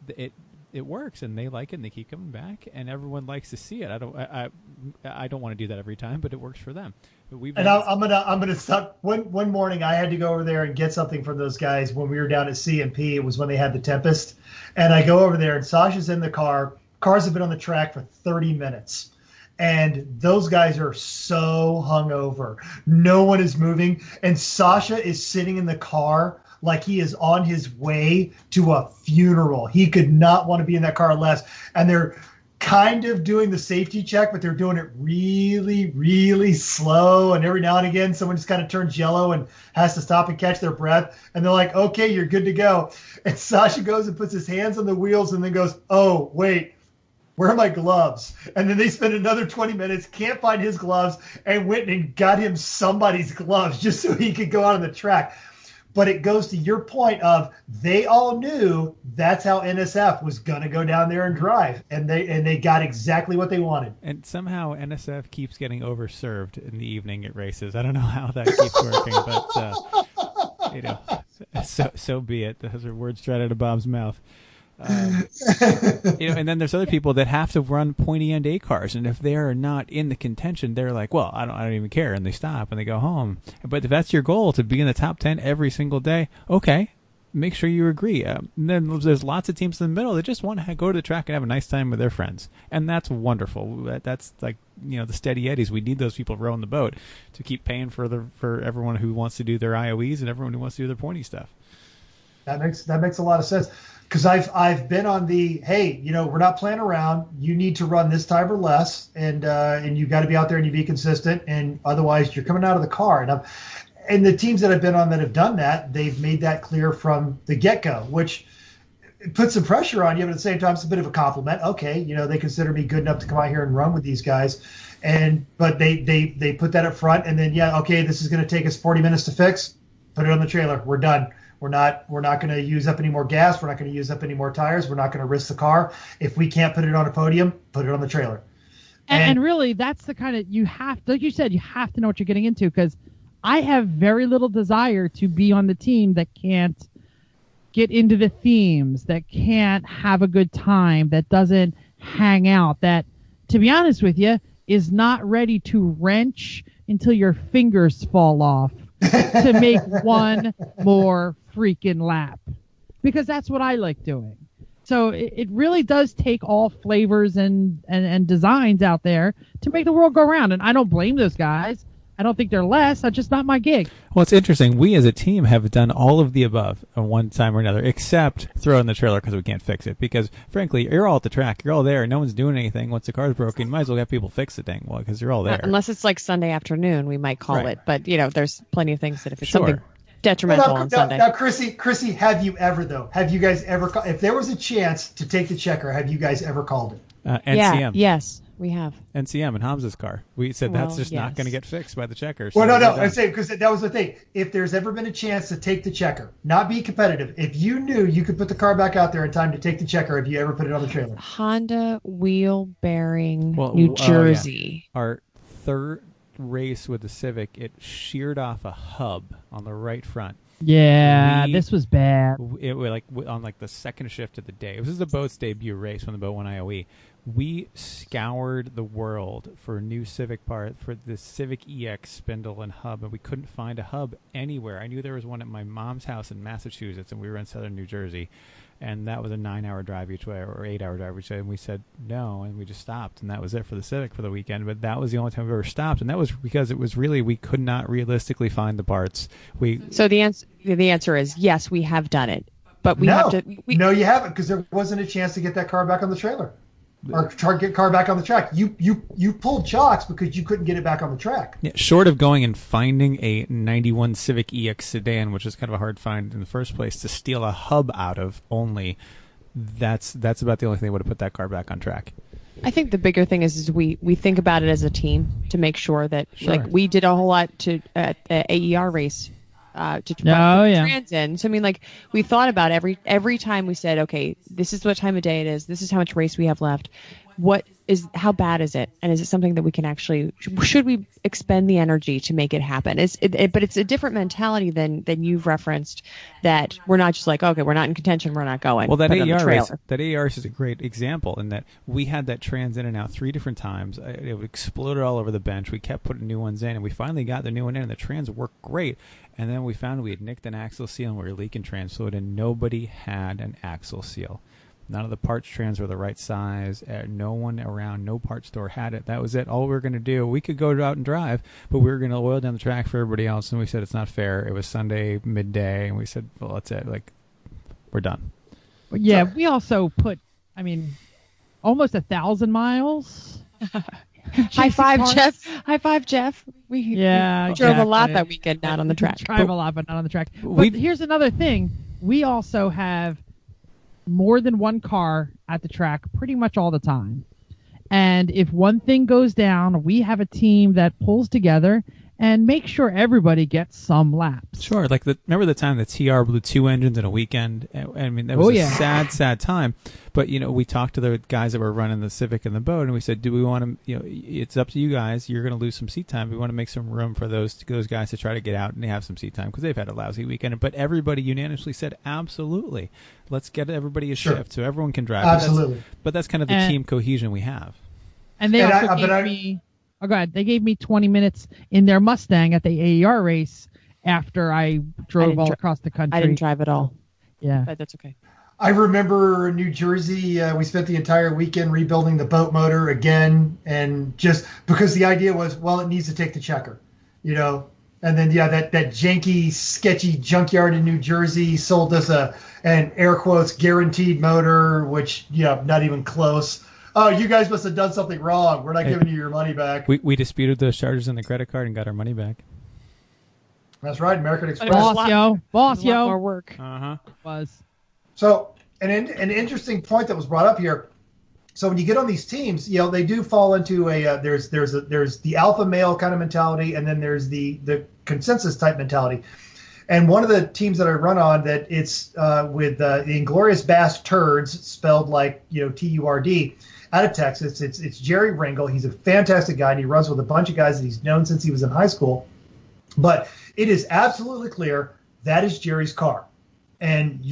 [SPEAKER 3] it works, and they like it, and they keep coming back, and everyone likes to see it. I don't want to do that every time, but it works for them. But
[SPEAKER 2] I'm gonna stop. One morning I had to go over there and get something from those guys when we were down at CMP. It was when they had the Tempest, and I go over there and Sasha's in the car. Cars have been on the track for 30 minutes. And those guys are so hungover. No one is moving. And Sasha is sitting in the car like he is on his way to a funeral. He could not want to be in that car less. And they're kind of doing the safety check, but they're doing it really, really slow. And every now and again, someone just kind of turns yellow and has to stop and catch their breath. And they're like, okay, you're good to go. And Sasha goes and puts his hands on the wheels and then goes, oh, wait, where are my gloves? And then they spend another 20 minutes, can't find his gloves, and went and got him somebody's gloves just so he could go out on the track. But it goes to your point of they all knew that's how NSF was going to go down there and drive. And they got exactly what they wanted.
[SPEAKER 3] And somehow NSF keeps getting overserved in the evening at races. I don't know how that keeps working, but so be it. Those are words straight out of Bob's mouth. And then there's other people that have to run pointy end A cars, and if they're not in the contention, they're like, well, I don't even care, and they stop and they go home. But if that's your goal, to be in the top 10 every single day, okay, make sure you agree. And then there's lots of teams in the middle that just want to go to the track and have a nice time with their friends, and that's wonderful. That's like, the steady eddies. We need those people rowing the boat to keep paying for everyone who wants to do their IOEs and everyone who wants to do their pointy stuff.
[SPEAKER 2] That makes a lot of sense. Because I've been on the, hey, we're not playing around. You need to run this time or less, and you got to be out there and you be consistent, and otherwise you're coming out of the car. And the teams that I've been on that have done that, they've made that clear from the get-go, which puts some pressure on you, but at the same time it's a bit of a compliment. Okay, they consider me good enough to come out here and run with these guys, but they put that up front, and then okay, this is going to take us 40 minutes to fix. Put it on the trailer. We're done. We're not going to use up any more gas. We're not going to use up any more tires. We're not going to risk the car. If we can't put it on a podium, put it on the trailer.
[SPEAKER 1] And really, that's the kind of, you have, like you said, you have to know what you're getting into, because I have very little desire to be on the team that can't get into the themes, that can't have a good time, that doesn't hang out, that, to be honest with you, is not ready to wrench until your fingers fall off to make one more freaking lap. Because that's what I like doing. So it really does take all flavors and designs out there to make the world go round. And I don't blame those guys. I don't think they're less. That's just not my gig.
[SPEAKER 3] Well, it's interesting. We as a team have done all of the above at one time or another, except throw in the trailer because we can't fix it. Because, frankly, you're all at the track. You're all there. No one's doing anything. Once the car's broken, you might as well have people fix the thing. Well, because you're all there.
[SPEAKER 4] Unless it's like Sunday afternoon, we might call
[SPEAKER 3] Right.
[SPEAKER 4] it. But, there's plenty of things that if it's
[SPEAKER 3] Sure.
[SPEAKER 4] something detrimental on Sunday.
[SPEAKER 2] Now, Chrissy, have you guys ever, if there was a chance to take the checker, have you guys ever called it?
[SPEAKER 3] NCM.
[SPEAKER 4] Yeah, yes, we have.
[SPEAKER 3] NCM in Hamza's car. We said that's just not going to get fixed by the checker. So
[SPEAKER 2] Well, no,
[SPEAKER 3] we're
[SPEAKER 2] I'm saying, because that was the thing. If there's ever been a chance to take the checker, not be competitive, if you knew you could put the car back out there in time to take the checker, have you ever put it on the trailer?
[SPEAKER 4] Honda wheel bearing, New Jersey.
[SPEAKER 3] Our third race with the Civic, it sheared off a hub on the right front.
[SPEAKER 1] Yeah, this was bad.
[SPEAKER 3] It was on the second shift of the day. This was the boat's debut race when the boat won IOE. We scoured the world for a new Civic part for the Civic EX spindle and hub, and we couldn't find a hub anywhere. I knew there was one at my mom's house in Massachusetts, and we were in southern New Jersey, and that was a 9-hour drive each way or 8-hour drive each way, and we said no, and we just stopped, and that was it for the Civic for the weekend. But that was the only time we ever stopped, and that was because it was really, we could not realistically find the parts.
[SPEAKER 4] So the answer is yes, we have done it, but we have to.
[SPEAKER 2] No, you haven't, because there wasn't a chance to get that car back on the trailer. Or get car back on the track. You pulled chocks because you couldn't get it back on the track.
[SPEAKER 3] Yeah, short of going and finding a 91 Civic EX sedan, which is kind of a hard find in the first place, to steal a hub out of only, that's about the only thing that would have put that car back on track.
[SPEAKER 4] I think the bigger thing is we think about it as a team to make sure that we did a whole lot to AER race. To trans in. So we thought about every time we said, okay, this is what time of day it is. This is how much race we have left. How bad is it? And is it something that we can actually, should we expend the energy to make it happen? But it's a different mentality than you've referenced, that we're not just like, okay, we're not in contention, we're not going.
[SPEAKER 3] Well, that AER is a great example in that we had that trans in and out 3 different times. It exploded all over the bench. We kept putting new ones in, and we finally got the new one in, and the trans worked great. And then we found we had nicked an axle seal, and we were leaking trans fluid, and nobody had an axle seal. None of the parts trans were the right size. No one around, no parts store had it. That was it. All we were going to do, we could go out and drive, but we were going to oil down the track for everybody else. And we said, it's not fair. It was Sunday midday. And we said, well, that's it. We're done.
[SPEAKER 1] Yeah, we also put, almost 1,000 miles.
[SPEAKER 4] High five, Jeff. We drove a lot that weekend out on the track.
[SPEAKER 1] Drive a lot, but not on the track. But here's another thing. We also have more than one car at the track pretty much all the time. And if one thing goes down, we have a team that pulls together and makes sure everybody gets some laps.
[SPEAKER 3] Sure. Remember the time the TR blew 2 engines in a weekend? That was a sad, sad time. But, we talked to the guys that were running the Civic and the boat, and we said, do we want to, it's up to you guys. You're going to lose some seat time. We want to make some room for those guys to try to get out and have some seat time because they've had a lousy weekend. But everybody unanimously said, absolutely. Let's get everybody a shift so everyone can drive.
[SPEAKER 2] Absolutely.
[SPEAKER 3] But that's kind of the team cohesion we have.
[SPEAKER 1] And they also gave me... Oh, God. They gave me 20 minutes in their Mustang at the AER race after I drove all across the country.
[SPEAKER 4] I didn't drive at all.
[SPEAKER 1] Yeah.
[SPEAKER 4] But that's okay.
[SPEAKER 2] I remember New Jersey, we spent the entire weekend rebuilding the boat motor again, and just because the idea was, well, it needs to take the checker, And then, that janky, sketchy junkyard in New Jersey sold us an air quotes guaranteed motor, which, not even close. Oh, you guys must have done something wrong. We're not giving you your money back.
[SPEAKER 3] We disputed those charges on the credit card and got our money back.
[SPEAKER 2] That's right, American Express.
[SPEAKER 1] Boss, yo.
[SPEAKER 4] More work.
[SPEAKER 3] Uh-huh.
[SPEAKER 1] It was.
[SPEAKER 2] So, an interesting point that was brought up here. So when you get on these teams, they do fall into there's the alpha male kind of mentality, and then there's the consensus type mentality. And one of the teams that I run on that it's with the Inglorious Bass Turds, spelled like, Turd, out of Texas. It's Jerry Ringel. He's a fantastic guy, and he runs with a bunch of guys that he's known since he was in high school. But it is absolutely clear that is Jerry's car. And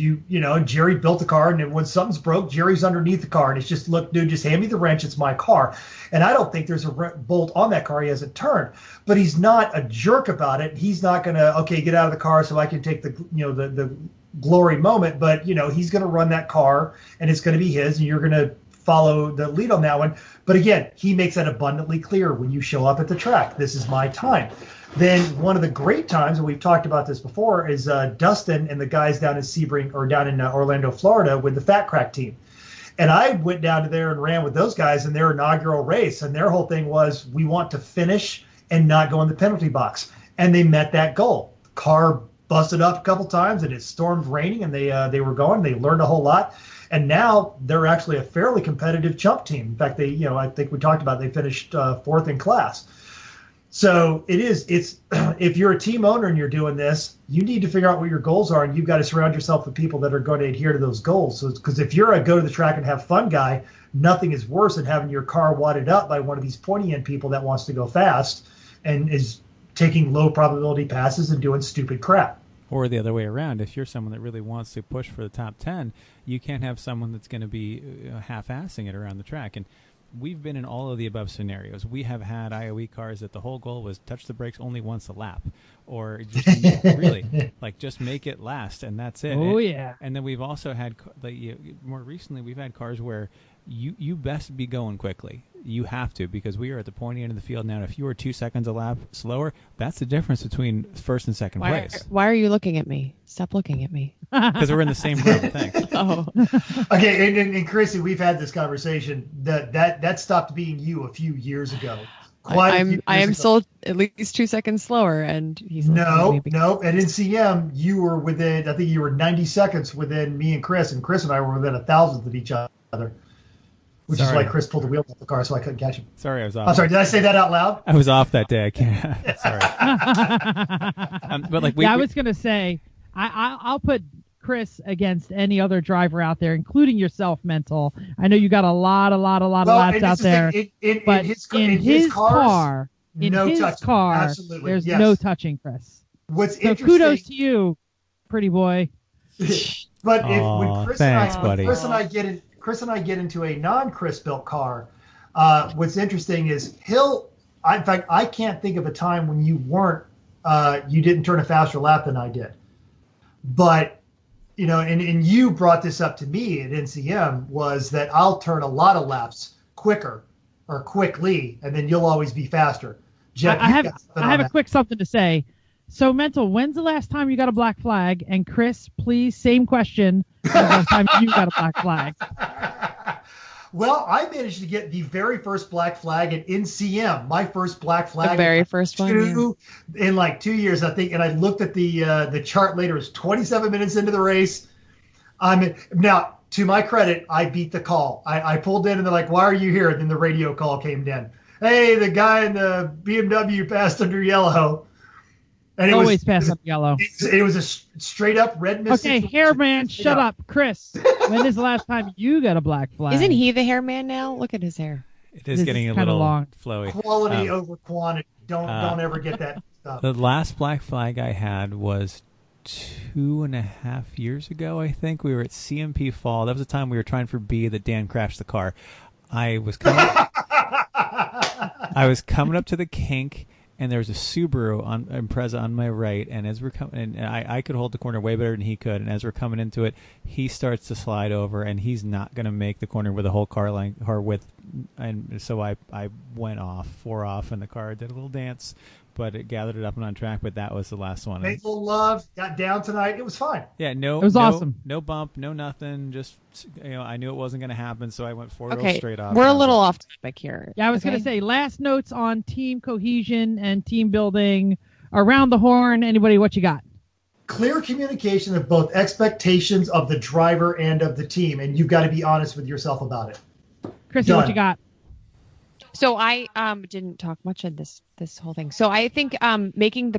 [SPEAKER 2] Jerry built the car, and then when something's broke, Jerry's underneath the car, and it's just, look, dude, just hand me the wrench. It's my car. And I don't think there's a bolt on that car he hasn't turned. But he's not a jerk about it. He's not going to, okay, get out of the car so I can take the glory moment. But, he's going to run that car, and it's going to be his, and you're going to follow the lead on that one. But again, he makes that abundantly clear when you show up at the track. This is my time. Then one of the great times, and we've talked about this before, is Dustin and the guys down in Sebring or down in Orlando, Florida, with the Fat Crack team. And I went down to there and ran with those guys in their inaugural race, and their whole thing was, we want to finish and not go in the penalty box. And they met that goal. The car busted up a couple times, and it stormed raining, and they were going. They learned a whole lot. And now they're actually a fairly competitive chump team. In fact, I think we talked about, they finished fourth in class. So it's if you're a team owner and you're doing this, you need to figure out what your goals are, and you've got to surround yourself with people that are going to adhere to those goals. So, because if you're a go to the track and have fun guy, nothing is worse than having your car wadded up by one of these pointy end people that wants to go fast and is taking low probability passes and doing stupid crap.
[SPEAKER 3] Or the other way around, if you're someone that really wants to push for the top 10, you can't have someone that's going to be half-assing it around the track. And we've been in all of the above scenarios. We have had IOE cars that the whole goal was touch the brakes only once a lap, or just really just make it last, and that's it.
[SPEAKER 1] Oh, yeah.
[SPEAKER 3] And then we've also had, more recently, we've had cars where you best be going quickly. You have to, because we are at the pointy end of the field now. And if you are 2 seconds a lap slower, that's the difference between first and second place.
[SPEAKER 4] Why are you looking at me? Stop looking at me.
[SPEAKER 3] Because we're in the same room. Thanks.
[SPEAKER 4] Oh.
[SPEAKER 2] Okay, and Chrissy, we've had this conversation. That stopped being you a few years ago.
[SPEAKER 4] I am still at least 2 seconds slower, and he's
[SPEAKER 2] no. At NCM, you were within. I think you were 90 seconds within me and Chris and I were within a thousandth of each other. Which is why Chris pulled the wheels off the car, so I couldn't catch him.
[SPEAKER 3] Sorry, I was off.
[SPEAKER 2] I'm sorry. Did I say that out loud?
[SPEAKER 3] I was off that day. I can't. Sorry. But
[SPEAKER 1] I was going to say, I'll put Chris against any other driver out there, including yourself, Mental. I know you got a lot of laps out there. But in his car,
[SPEAKER 2] absolutely,
[SPEAKER 1] there's no touching Chris.
[SPEAKER 2] What's
[SPEAKER 1] so
[SPEAKER 2] interesting?
[SPEAKER 1] Kudos to you, pretty boy.
[SPEAKER 2] But when Chris
[SPEAKER 3] Chris
[SPEAKER 2] and I get into a non-Chris built car, what's interesting is in fact, I can't think of a time when you didn't turn a faster lap than I did. But, and you brought this up to me at NCM, was that I'll turn a lot of laps quicker or quickly, and then you'll always be faster. Jeff,
[SPEAKER 1] I have a quick something to say. So, Mental, when's the last time you got a black flag? And Chris, please, same question. When's the last time you got a black flag?
[SPEAKER 2] Well, I managed to get the very first black flag at NCM. My first black flag.
[SPEAKER 4] The very first one.
[SPEAKER 2] In like 2 years, I think. And I looked at the chart later. It was 27 minutes into the race. Now, to my credit, I beat the call. I pulled in and they're like, "Why are you here?" And then the radio call came in. "Hey, the guy in the BMW passed under yellow." And
[SPEAKER 1] always pass up yellow.
[SPEAKER 2] It was a straight up red mist.
[SPEAKER 1] Okay, hairman, shut up. Chris, when is the last time you got a black flag?
[SPEAKER 4] Isn't he the hairman now? Look at his hair.
[SPEAKER 3] It is getting a little long. Flowy.
[SPEAKER 2] Quality over quantity. Don't ever get that stuff.
[SPEAKER 3] The last black flag I had was 2.5 years ago, I think. We were at CMP Fall. That was the time we were trying for B that Dan crashed the car. I was coming up to the kink, and there was a Subaru Impreza on my right, and as we're coming, and I could hold the corner way better than he could, and as we're coming into it, he starts to slide over, and he's not going to make the corner with the whole car width, and so I went off, and the car did a little dance, but it gathered it up and on track, but that was the last one.
[SPEAKER 2] Faithful Love got down tonight. It was fine.
[SPEAKER 3] Yeah, it
[SPEAKER 1] was awesome.
[SPEAKER 3] No bump, no nothing. Just I knew it wasn't going to happen, so I went 4 straight off.
[SPEAKER 4] We're a little off topic here.
[SPEAKER 1] Yeah, I was going to say last notes on team cohesion and team building around the horn. Anybody, what you got?
[SPEAKER 2] Clear communication of both expectations of the driver and of the team, and you've got to be honest with yourself about it.
[SPEAKER 1] Chrissy, what you got?
[SPEAKER 4] So I didn't talk much in this whole thing. So I think making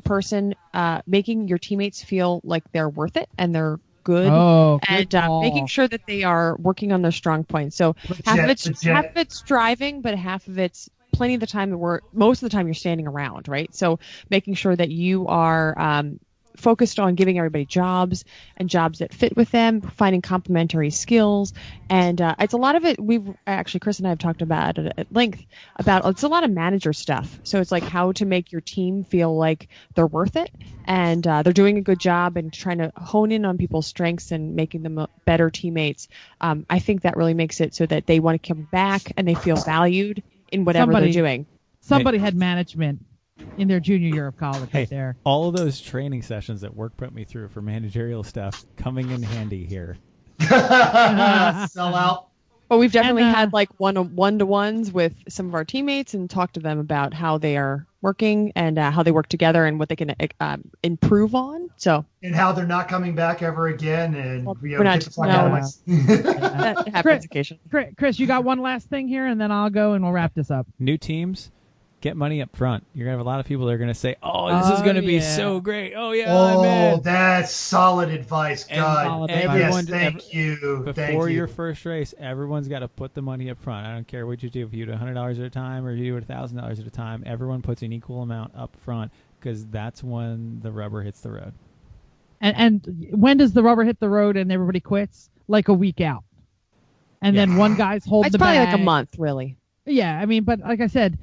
[SPEAKER 4] your teammates feel like they're worth it and they're good, and making sure that they are working on their strong points. So half of it's driving, but half of it's plenty of the time most of the time you're standing around, right? So making sure that you are focused on giving everybody jobs and jobs that fit with them, finding complementary skills. And it's a lot of it. Chris and I have talked about it at length it's a lot of manager stuff. So it's like how to make your team feel like they're worth it and they're doing a good job and trying to hone in on people's strengths and making them better teammates. I think that really makes it so that they want to come back and they feel valued in whatever they're doing.
[SPEAKER 1] Somebody had management in their junior year of college right there.
[SPEAKER 3] All of those training sessions that work put me through for managerial stuff coming in handy here.
[SPEAKER 2] Sell out.
[SPEAKER 4] Well, we've definitely had like one-to-ones with some of our teammates and talked to them about how they are working and how they work together and what they can improve on.
[SPEAKER 2] And how they're not coming back ever again. And
[SPEAKER 4] that happens occasionally.
[SPEAKER 1] Chris, you got one last thing here, and then I'll go and we'll wrap this up.
[SPEAKER 3] New teams. Get money up front. You're going to have a lot of people that are going to say, this is going to be so great. Oh, yeah.
[SPEAKER 2] Oh, that's solid advice. God. Thank you.
[SPEAKER 3] Before your first race, everyone's got to put the money up front. I don't care what you do. If you do $100 at a time or you do it $1,000 at a time, everyone puts an equal amount up front because that's when the rubber hits the road.
[SPEAKER 1] And when does the rubber hit the road and everybody quits? Like a week out. And then one guy's holding the bag.
[SPEAKER 4] It's probably like a month, really.
[SPEAKER 1] Yeah, I mean, but like I said,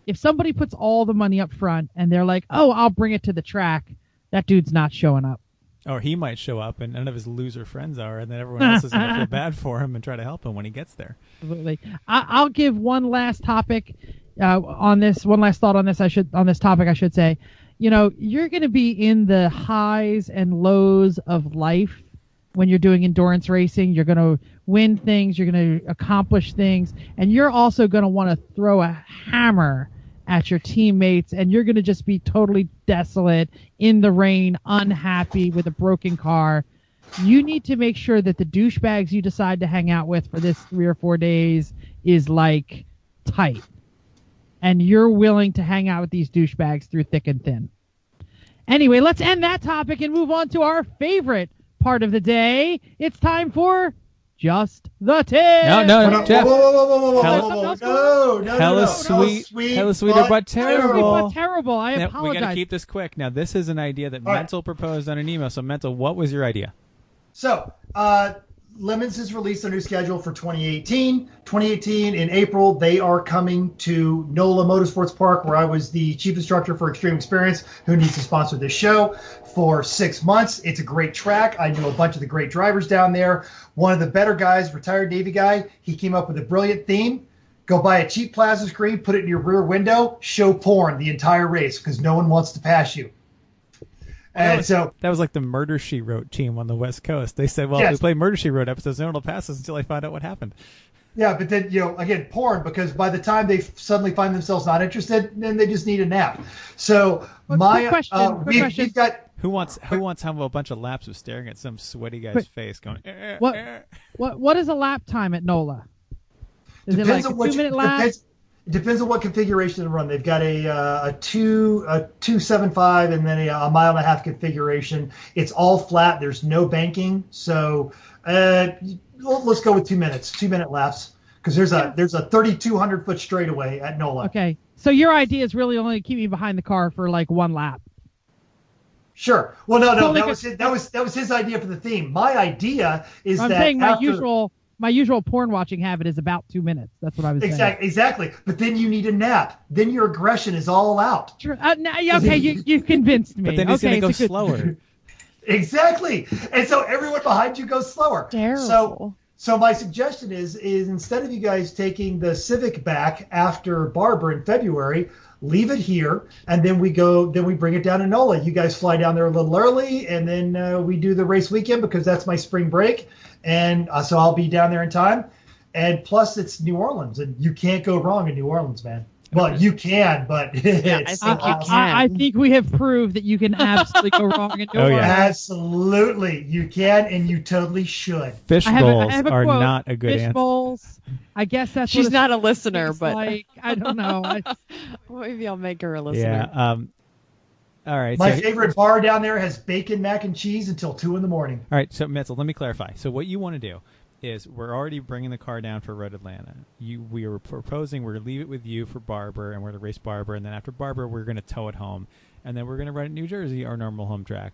[SPEAKER 1] if somebody puts all the money up front and they're like, I'll bring it to the track, that dude's not showing up.
[SPEAKER 3] Or he might show up and none of his loser friends are, and then everyone else is going to feel bad for him and try to help him when he gets there.
[SPEAKER 1] Absolutely. I'll give one last topic on this, one last thought on this topic, I should say. You know, you're going to be in the highs and lows of life when you're doing endurance racing. You're going to win things, you're going to accomplish things, and you're also going to want to throw a hammer at your teammates, and you're going to just be totally desolate in the rain, unhappy with a broken car. You need to make sure that the douchebags you decide to hang out with for this 3 or 4 days is like tight, and you're willing to hang out with these douchebags through thick and thin. Anyway, let's end that topic and move on to our favorite part of the day. It's time for Just the Tip.
[SPEAKER 3] No, Jeff.
[SPEAKER 2] Whoa.
[SPEAKER 3] Hella sweet, but terrible.
[SPEAKER 1] I apologize.
[SPEAKER 3] We got to keep this quick. Now, this is an idea that Mental proposed on an email. So, Mental, what was your idea?
[SPEAKER 2] So, Lemons has released their new schedule for 2018. 2018, in April, they are coming to NOLA Motorsports Park, where I was the chief instructor for Extreme Experience, who needs to sponsor this show, for 6 months. It's a great track. I know a bunch of the great drivers down there. One of the better guys, retired Navy guy, he came up with a brilliant theme. Go buy a cheap plasma screen, put it in your rear window, show porn the entire race because no one wants to pass you. And that
[SPEAKER 3] was like the Murder, She Wrote team on the West Coast. They said, well, if we play Murder, She Wrote episodes, no one will pass us until I find out what happened.
[SPEAKER 2] Yeah, but then, again, porn, because by the time they suddenly find themselves not interested, then they just need a nap. So
[SPEAKER 1] quick question.
[SPEAKER 2] We've got...
[SPEAKER 3] Who wants a bunch of laps of staring at some sweaty guy's face going,
[SPEAKER 1] What is a lap time at NOLA? Is
[SPEAKER 2] depends
[SPEAKER 1] it like
[SPEAKER 2] on
[SPEAKER 1] a 2-minute lap?
[SPEAKER 2] It depends on what configuration to run. They've got a 2.75 and then a 1.5 mile configuration. It's all flat. There's no banking. So let's go with 2 minutes, 2-minute laps, because there's a 3,200 foot straightaway at NOLA.
[SPEAKER 1] Okay, so your idea is really only to keep me behind the car for like one lap.
[SPEAKER 2] Sure. Well, no, that was his idea for the theme. My idea is
[SPEAKER 1] I'm saying my usual porn watching habit is about 2 minutes. That's what I was saying.
[SPEAKER 2] Exactly. But then you need a nap. Then your aggression is all out.
[SPEAKER 1] Sure. Okay, you convinced me.
[SPEAKER 3] But then he's going to go slower.
[SPEAKER 2] Exactly. And so everyone behind you goes slower.
[SPEAKER 4] Terrible.
[SPEAKER 2] So my suggestion is instead of you guys taking the Civic back after Barber in February, leave it here, and then we bring it down to NOLA. You guys fly down there a little early, and then we do the race weekend because that's my spring break, and so I'll be down there in time. And plus, it's New Orleans, and you can't go wrong in New Orleans, man. Well, you can, but
[SPEAKER 1] I think we have proved that you can absolutely go wrong in New Orleans.
[SPEAKER 2] Absolutely, you can, and you totally should.
[SPEAKER 3] Fish bowls are not a good answer.
[SPEAKER 1] rules. I guess that's
[SPEAKER 4] She's
[SPEAKER 1] what
[SPEAKER 4] not a listener,
[SPEAKER 1] it's
[SPEAKER 4] but
[SPEAKER 1] like, I don't know.
[SPEAKER 4] Maybe I'll make her a listener.
[SPEAKER 3] Yeah. All right.
[SPEAKER 2] My favorite bar down there has bacon, mac and cheese until 2 a.m.
[SPEAKER 3] All right. So, Menzel, let me clarify. So what you want to do is we're already bringing the car down for Road Atlanta. We were proposing we're going to leave it with you for Barber, and we're going to race Barber, and then after Barber, we're going to tow it home, and then we're going to run at New Jersey, our normal home track,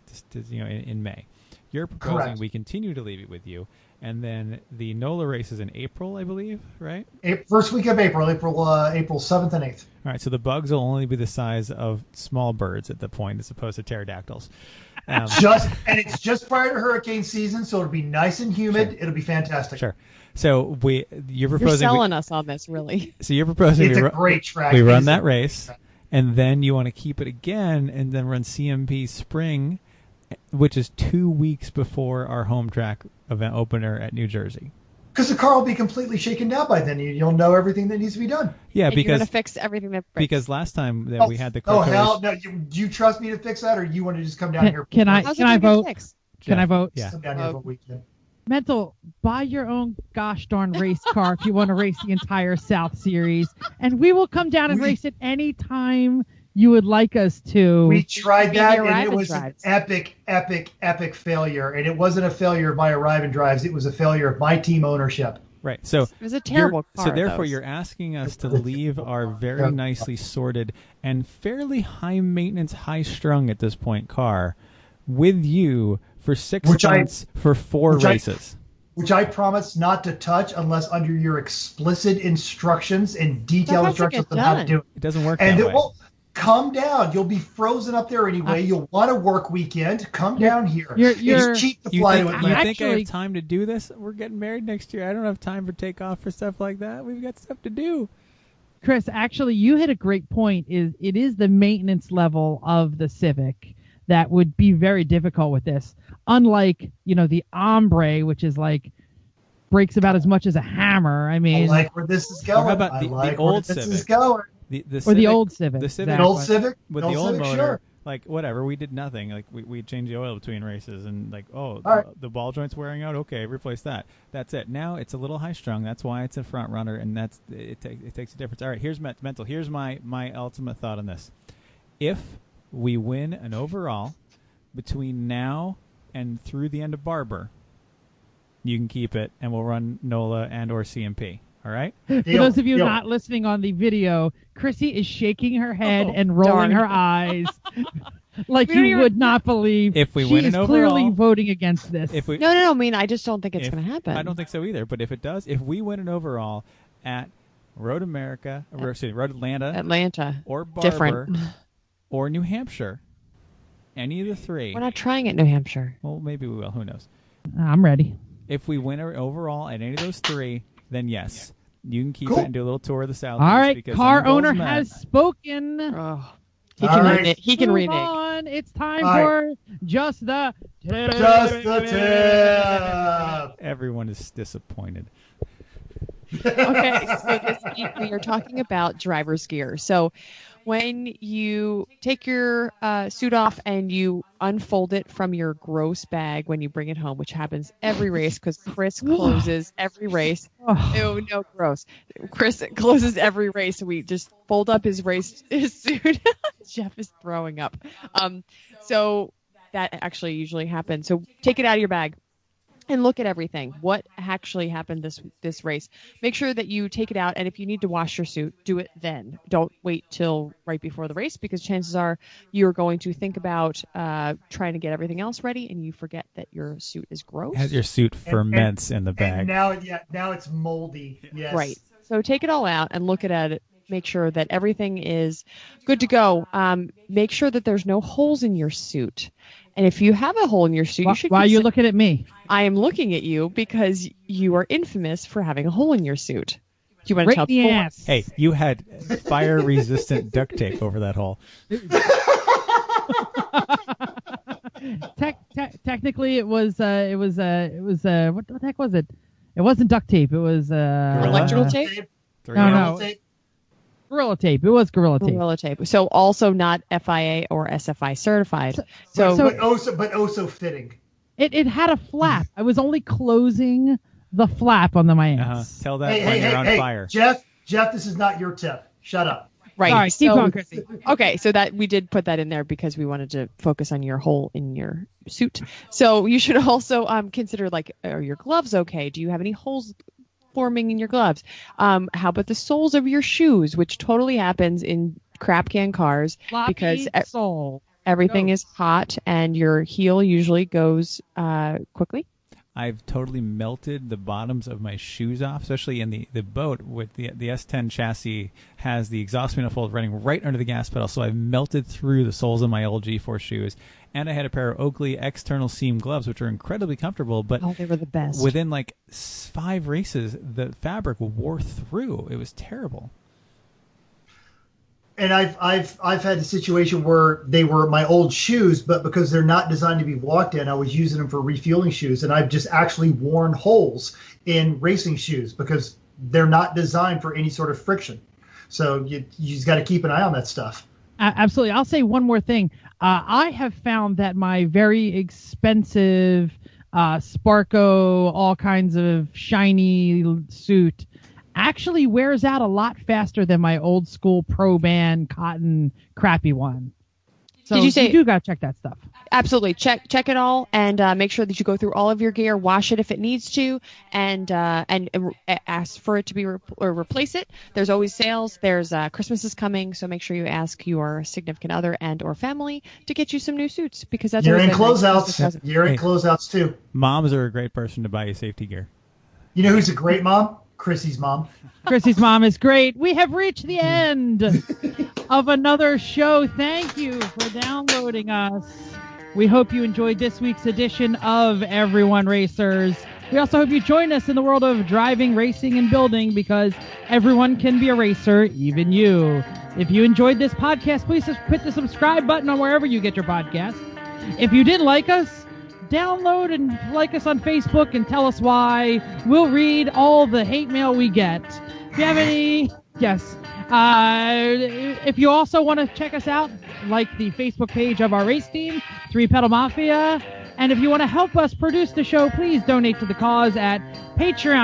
[SPEAKER 3] in May. You're proposing
[SPEAKER 2] Correct.
[SPEAKER 3] we continue to leave it with you, and then the NOLA race is in April, I believe, right?
[SPEAKER 2] First week of April 7th and 8th.
[SPEAKER 3] All right, so the bugs will only be the size of small birds at the point, as opposed to pterodactyls.
[SPEAKER 2] And it's just prior to hurricane season, so it'll be nice and humid.
[SPEAKER 3] Sure.
[SPEAKER 2] It'll be fantastic.
[SPEAKER 3] Sure. So you're proposing.
[SPEAKER 4] You're selling us on this, really.
[SPEAKER 3] So you're proposing.
[SPEAKER 2] It's a great track.
[SPEAKER 3] We run that race, and then you want to keep it again, and then run CMP Spring, which is 2 weeks before our home track event opener at New Jersey.
[SPEAKER 2] Because the car will be completely shaken down by then. You'll know everything that needs to be done.
[SPEAKER 3] Yeah,
[SPEAKER 4] And
[SPEAKER 3] because
[SPEAKER 4] you're gonna fix everything that breaks.
[SPEAKER 3] because last time that we had the car.
[SPEAKER 2] Oh hell no! Do you trust me to fix that, or you want to just come down here?
[SPEAKER 1] Can I
[SPEAKER 4] How's it
[SPEAKER 1] can I
[SPEAKER 4] gonna get
[SPEAKER 1] vote?
[SPEAKER 4] fixed?
[SPEAKER 1] Can I vote?
[SPEAKER 3] Yeah.
[SPEAKER 2] Come down here for a weekend.
[SPEAKER 1] Mental, buy your own gosh darn race car if you want to race the entire South Series, and we will come down and race it any time you would like us to.
[SPEAKER 2] We tried that,
[SPEAKER 4] Maybe
[SPEAKER 2] and
[SPEAKER 4] arrive
[SPEAKER 2] it
[SPEAKER 4] and
[SPEAKER 2] was an
[SPEAKER 4] drives.
[SPEAKER 2] epic failure. And it wasn't a failure of my arrive and drives. It was a failure of my team ownership.
[SPEAKER 3] Right. So
[SPEAKER 4] It was a terrible car.
[SPEAKER 3] So therefore,
[SPEAKER 4] though.
[SPEAKER 3] you're asking us to leave our very nicely sorted and fairly high maintenance, high strung at this point car with you for 6 months for 4 races.
[SPEAKER 2] Which I promise not to touch unless under your explicit instructions and detailed
[SPEAKER 4] That has to
[SPEAKER 2] instructions
[SPEAKER 4] get
[SPEAKER 2] on how to
[SPEAKER 4] done.
[SPEAKER 2] do it.
[SPEAKER 3] It doesn't work
[SPEAKER 2] And
[SPEAKER 3] that
[SPEAKER 2] it
[SPEAKER 3] way.
[SPEAKER 2] will come down. You'll be frozen up there anyway. You'll want a work weekend. Come down here. It's cheap to fly to
[SPEAKER 3] You
[SPEAKER 2] Atlanta.
[SPEAKER 3] think I
[SPEAKER 1] Actually-
[SPEAKER 3] have time to do this? We're getting married next year. I don't have time for takeoff for stuff like that. We've got stuff to do.
[SPEAKER 1] Chris, actually, you hit a great point. It is the maintenance level of the Civic that would be very difficult with this. Unlike, the Ombre, which is like breaks about as much as a hammer. I
[SPEAKER 2] I
[SPEAKER 1] mean,
[SPEAKER 2] like where this is going.
[SPEAKER 3] How about
[SPEAKER 2] I
[SPEAKER 3] the
[SPEAKER 2] like
[SPEAKER 3] old
[SPEAKER 2] where this is
[SPEAKER 3] Civic?
[SPEAKER 2] going.
[SPEAKER 1] or the old Civic.
[SPEAKER 3] The Civic,
[SPEAKER 2] An old Civic?
[SPEAKER 3] with
[SPEAKER 2] An
[SPEAKER 3] the
[SPEAKER 2] old
[SPEAKER 3] old
[SPEAKER 2] Civic,
[SPEAKER 3] motor,
[SPEAKER 2] sure.
[SPEAKER 3] like whatever, we did nothing. Like we changed the oil between races, and like,
[SPEAKER 2] All right.
[SPEAKER 3] the ball joint's wearing out. Okay, replace that. That's it. Now it's a little high strung. That's why it's a front runner, and it takes a difference. All right, here's mental. Here's my ultimate thought on this. If we win an overall between now and through the end of Barber, you can keep it, and we'll run NOLA and or CMP. All right.
[SPEAKER 1] For
[SPEAKER 2] Deal.
[SPEAKER 1] those of you
[SPEAKER 2] Deal.
[SPEAKER 1] not listening on the video, Chrissy is shaking her head
[SPEAKER 4] Oh,
[SPEAKER 1] and rolling
[SPEAKER 4] darn.
[SPEAKER 1] her eyes like
[SPEAKER 4] We don't
[SPEAKER 1] you
[SPEAKER 4] even-
[SPEAKER 1] would not believe.
[SPEAKER 3] If we
[SPEAKER 1] she
[SPEAKER 3] win
[SPEAKER 1] is
[SPEAKER 3] an
[SPEAKER 1] clearly
[SPEAKER 3] overall-
[SPEAKER 1] voting against this.
[SPEAKER 3] If we
[SPEAKER 4] No. I mean, I just don't think it's
[SPEAKER 3] If-
[SPEAKER 4] going to happen.
[SPEAKER 3] I don't think so either. But if it does, if we win an overall at Road Road Atlanta,
[SPEAKER 4] Atlanta.
[SPEAKER 3] or Barber,
[SPEAKER 4] Different.
[SPEAKER 3] or New Hampshire, any of the three.
[SPEAKER 4] We're not trying it, New Hampshire.
[SPEAKER 3] Well, maybe we will. Who knows?
[SPEAKER 1] I'm ready.
[SPEAKER 3] If we win an overall at any of those three, then yes, you can keep
[SPEAKER 2] Cool.
[SPEAKER 3] it and do a little tour of the South.
[SPEAKER 1] All right,
[SPEAKER 3] because
[SPEAKER 1] car
[SPEAKER 3] I'm goals
[SPEAKER 1] owner
[SPEAKER 3] met.
[SPEAKER 1] has spoken.
[SPEAKER 4] Oh, he
[SPEAKER 2] All
[SPEAKER 4] can
[SPEAKER 2] right.
[SPEAKER 4] renege. He can
[SPEAKER 1] Move
[SPEAKER 4] renege.
[SPEAKER 1] on. It's time
[SPEAKER 2] All
[SPEAKER 1] for just the tip.
[SPEAKER 2] Just the tip.
[SPEAKER 3] Everyone is disappointed.
[SPEAKER 4] Okay, so this week we are talking about driver's gear. So when you take your suit off and you unfold it from your gross bag when you bring it home, which happens every race because Chris closes every race.
[SPEAKER 1] Oh,
[SPEAKER 4] Ew, no, gross. Chris closes every race, so we just fold up his suit. Jeff is throwing up. So that actually usually happens. So take it out of your bag and look at everything. What actually happened this race? Make sure that you take it out, and if you need to wash your suit, do it then. Don't wait till right before the race, because chances are you're going to think about trying to get everything else ready, and you forget that your suit is gross.
[SPEAKER 3] As your suit ferments in the bag.
[SPEAKER 2] And now it's moldy. Yes.
[SPEAKER 4] Right. So take it all out and look at it. Make sure that everything is good to go. Make sure that there's no holes in your suit. And if you have a hole in your suit, you should.
[SPEAKER 1] why are you
[SPEAKER 4] consider-
[SPEAKER 1] looking at me?
[SPEAKER 4] I am looking at you because you are infamous for having a hole in your suit. Do you want to
[SPEAKER 1] Right
[SPEAKER 4] tell
[SPEAKER 1] in the
[SPEAKER 4] people?
[SPEAKER 1] ass.
[SPEAKER 3] Hey, you had fire-resistant duct tape over that hole.
[SPEAKER 1] Technically, it was what the heck was it? It wasn't duct tape. It was
[SPEAKER 4] Electrical tape?
[SPEAKER 1] No. Gorilla tape. It was Gorilla tape.
[SPEAKER 4] Gorilla tape. So also not FIA or SFI certified. So
[SPEAKER 2] But so fitting.
[SPEAKER 1] It had a flap. I was only closing the flap on the Mayans.
[SPEAKER 3] Tell that when you're on fire.
[SPEAKER 2] Jeff, this is not your tip. Shut up.
[SPEAKER 4] Right.
[SPEAKER 1] All right, keep going, Chrissy.
[SPEAKER 4] Okay, so that we did put that in there because we wanted to focus on your hole in your suit. So you should also consider, like, are your gloves okay? Do you have any holes forming in your gloves? How about the soles of your shoes, which totally happens in crap can cars because everything is hot and your heel usually goes quickly.
[SPEAKER 3] I've totally melted the bottoms of my shoes off, especially in the boat with the S10 chassis has the exhaust manifold running right under the gas pedal, so I've melted through the soles of my old G4 shoes. And I had a pair of Oakley external seam gloves, which are incredibly comfortable, but
[SPEAKER 4] they were the best.
[SPEAKER 3] Within like 5 races, the fabric wore through. It was terrible.
[SPEAKER 2] And I've had a situation where they were my old shoes, but because they're not designed to be walked in, I was using them for refueling shoes, and I've just actually worn holes in racing shoes because they're not designed for any sort of friction. So you just got to keep an eye on that stuff.
[SPEAKER 1] Absolutely. I'll say one more thing. I have found that my very expensive Sparco, all kinds of shiny suit actually wears out a lot faster than my old school Pro Band cotton crappy one. So
[SPEAKER 4] Did you say
[SPEAKER 1] you do got to check that stuff?
[SPEAKER 4] Absolutely. Check it all and make sure that you go through all of your gear, wash it if it needs to, and ask for it to be or replace it. There's always sales. There's Christmas is coming, so make sure you ask your significant other and or family to get you some new suits because that's
[SPEAKER 2] you're in closeouts. You're in closeouts too.
[SPEAKER 3] Moms are a great person to buy you safety gear.
[SPEAKER 2] You know who's a great mom? Chrissy's mom.
[SPEAKER 1] Chrissy's mom is great. We have reached the end of another show. Thank you for downloading us. We hope you enjoyed this week's edition of Everyone Racers. We also hope you join us in the world of driving, racing, and building because everyone can be a racer, even you. If you enjoyed this podcast, please just hit the subscribe button on wherever you get your podcast. If you didn't like us, download and like us on Facebook and tell us why. We'll read all the hate mail we get. If you have any, yes. If you also want to check us out, like the Facebook page of our race team, 3 Pedal Mafia. And if you want to help us produce the show, please donate to the cause at Patreon.